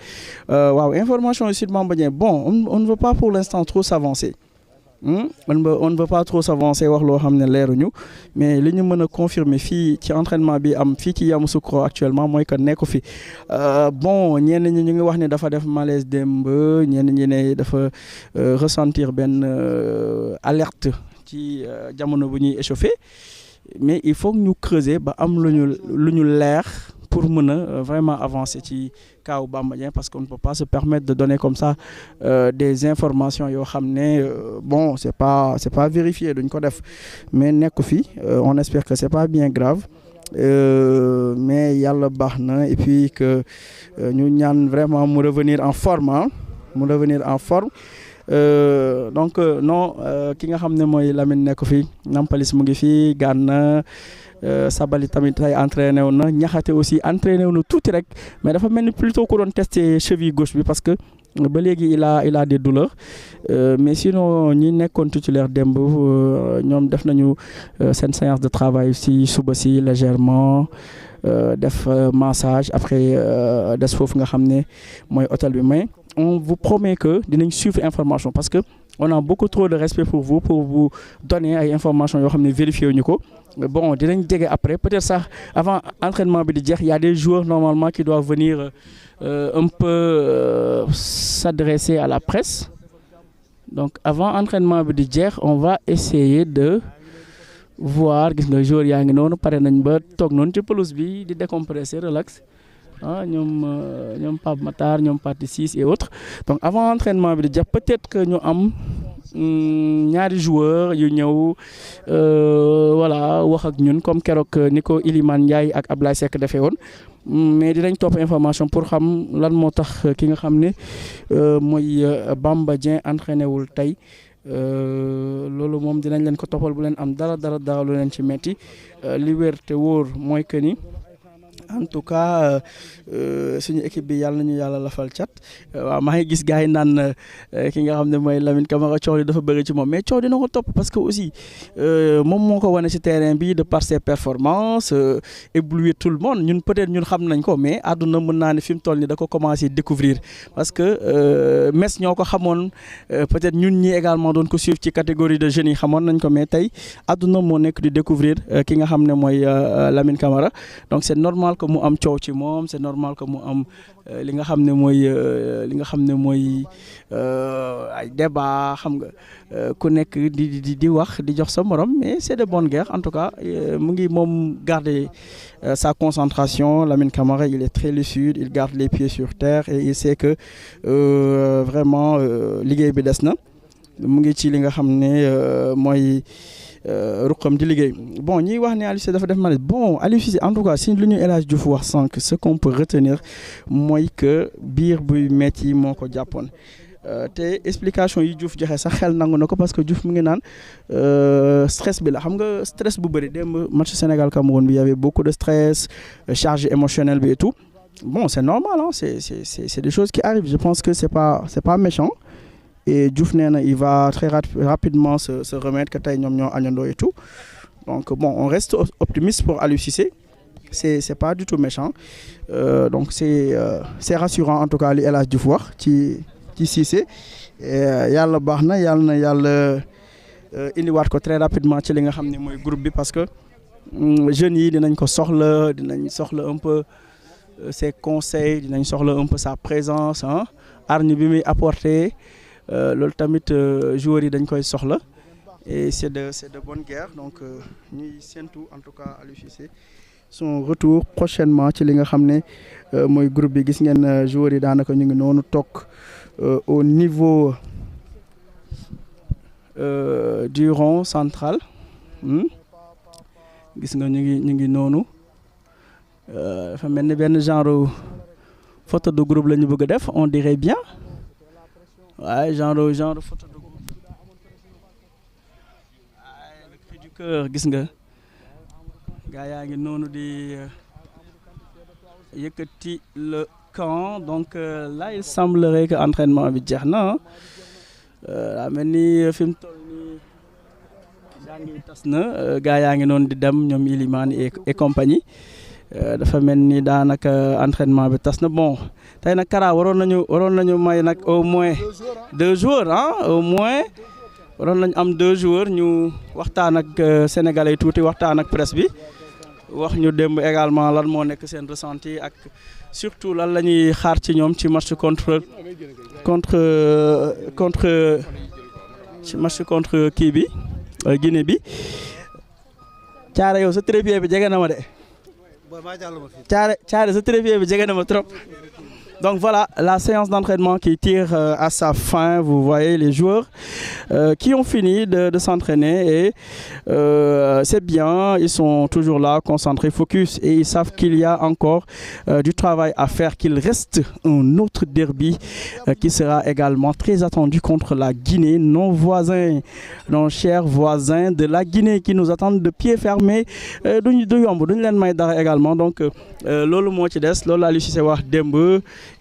Waaw information ici de Bamba Dieng bon on ne veut pas pour l'instant trop s'avancer. On ne veut pas trop s'avancer wax loo xam ne leeruñu mais li ñu mën a confirmer fii ci entraînement bi am fii ci Yamoussoukro actuellement mooy que nekku fi bon ñenn ñi ñu ngi wax ne dafa def malaise démb ñenn ñi ne dafa ressentir benn alerte ci jamono bu ñuy échauffé mais il faut que ñu creuser ba am lu ñu leer pour mën a vraiment avancer ci kaw Bamba Dieng parce qu'on ne peut pas se permettre de donner comme ça des informations yoo xam ne bon c'est pas vérifié duñ ko def mais nekk fi on espère que c'est pas bien grave mais yàlla baax na et puis que ñu ñaan vraiment mu revenir en forme donc non ki nga xam ne mooy Lamine nekk fi Nampalis mu ngi fi Gana Sabali tamit tey entraîné wu na Niakhaté aussi entraîné wu na tuuti rek mais dafa mel ni plutôt ku doon tester cheville gauche bi parce que ba léegi il a des douleurs mais sinon ñi nekkoon titulaire démb ñoom def nañu seen séance de travail si suba si légèrement def massage après des foofu nga xam ne mooy hôtel bi mais on vous promet que dinañ suivre information parce que on a beaucoup trop de respect pour vous donner ay informations yoo xam ne vérifié wuñu ko bon dinañ jege après peut-être sax avant entraînement bi di jeex y a des joueurs normalement qui doivent venir un peu s'adresser à la presse donc avant entraînement bi di jeex on va essayer de voir gis nga joueurs yaa ngi noonu pare nañ ba toog noonu ci pelouse bi di décompresser relax ñoom Pape Matar ñoom Parti 6 et autres donc avant entraînement bi di jeex peut-être que ñu am ñaari joueurs yu ñëw voilà wax ak ñun comme keroog ni ko Iliman Ndiaye ak Ablaye Seck defee woon mais dinañ topp information pour xam lan moo tax ki nga xam ne mooy Bamba Dieng entraîné wul tey loolu moom dinañ leen ko toppal bu leen am dara lu leen ci metti li wér te wóor mooy que ni en tout cas suñu équipe bi yàlla nañu yàlla lafal cat waaw maa ngi gis gars yi naan ki nga xam ne mooy Lamine Camara coow li dafa bëri ci moom mais coow dina ko topp parce que aussi moom moo ko wane ci terrain bi de par ses performances éblouir tout le monde ñun peut-être ñun xam nañ ko mais àdduna mën naa ne fi mu toll nii da ko commencé découvrir parce que Metz ñoo ko xamoon peut-être ñun ñi également doon ko suivre ci catégorie de jeunes yi xamoon nañ ko mais tey àdduna moo nekk di découvrir ki nga xam ne mooy Lamine Camara donc c'est normal que mu am coow ci moom c'est normal que mu am li nga xam ne mooy ay débat xam nga ku nekk di wax di jox sa morom mais c'est de bonne guerre en tout cas mu ngi moom garder sa concentration. Lamine Camara il est très lucide, il garde les pieds sur terre et il sait que vraiment liggéey bi des na mu ngi ci li nga xam ne mooy ruqam di liggéey bon ñiy wax ne Aliou Cissé dafa def mal bon Aliou Cissé en tout cas si lu ñu El Hadj Diouf wax sànq ce qu'on peut retenir mooy que biir buy metti moo ko jàppoon te explication yi Diouf joxe sax xel nangu na ko parce que Diouf mu ngi naan stress bi la xam nga stress bu bëri démb match Sénégal Cameroun bi y avait beaucoup de stress charge émotionnelle bi et tout bon c'est normal hein c'est des choses qui arrivent je pense que c'est pas méchant. Et Diouf nee na il va très rapidement se remettre que tey ñoom ñoo añandoo et tout donc bon on reste optimiste pour Aliou Cissé c'est pas du tout méchant donc c'est rassurant en tout cas li El Hadj Diouf wax ci Cissé yàlla baax na yàlla indiwaat ko très rapidement ci li nga xam ne mooy groupe bi parce que jeunes yi dinañ soxla un peu ses conseils dinañ soxla un peu sa présence hargne bi muy apporter loolu tamit joueurs yi dañ koy soxla et c'est de bonne guerre donc ñuy séntu en tout cas Aliou Cissé son retour prochainement ci li nga xam ne mooy groupe bi gis ngeen joueurs yi daanaka ñu ngi noonu toog au niveau du rond central gis nga ñu ngi noonu dafa mel ni benn genre photo de groupe la ñu bëgg a def on dirait bien. Ouais, genre photo de groupe. Le cri du cœur gis nga gaa yaa ngi noonu di yëkkati le camp donc là il semblerait que entraînement bi jeex na daa mel ni fi mu toll nii jàng yi tas na gaa yaa ngi noonu di dem ñoom Ilimane et compagnie dafa mel ni daanaka entraînement bi tas na bon tey nag Kara waroon nañu may nag au moins 2 joueurs au moins waroon nañu am 2 joueurs ñu waxtaan ak sénégalais yi tuuti waxtaan ak presse bi wax ñu démb également lan moo nekk seen ressenti ak surtout lan la ñuy xaar ci ñoom ci match contre kii bi Guinée bi Thiaré yow sa trépied bi jege na ma de Thiaré sa trépied bi jege na ma trop. Donc voilà la séance d'entraînement qui tire à sa fin. Vous voyez les joueurs qui ont fini de s'entraîner et c'est bien, ils sont toujours là, concentrés, focus et ils savent qu'il y a encore du travail à faire, qu'il reste un autre derby qui sera également très attendu contre la Guinée, nos voisins, nos chers voisins de la Guinée qui nous attendent de pied fermé duñu leen may dara également. Donc loolu moo ci des, loolu la Aliou Cissé wax démb.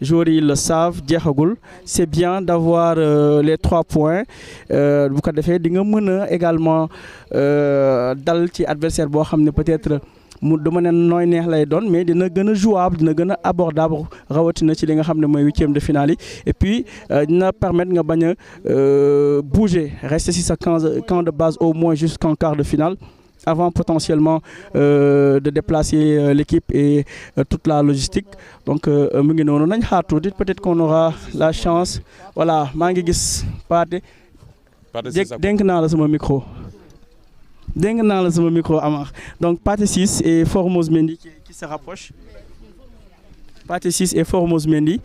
Joueurs ils le savent, jeexagul. C'est bien d'avoir les 3 points. Bu ko defee di nga mën a également dal ci adversaire boo xam ne peut-être mu dama ne nooy neex lay doon mais dina gën a jouable, dina gën a abordable rawatina ci li nga xam ne mooy 8e de finale yi. Et puis dina permettre nga bañ a bouger, rester ci sa camp de base au moins jusqu'en quart de finale, avant potentiellement de déplacer l'équipe et toute la logistique. Donc mu ngi noonu nañ xaar tuuti, peut-être qu'on aura la chance. Voilà, maa ngi gis Pathé dénk naa la sama micro Amar. Donc Pathé Ciss et Formose Mendy qui se rapprochent. Pathé Ciss et Formose Mendy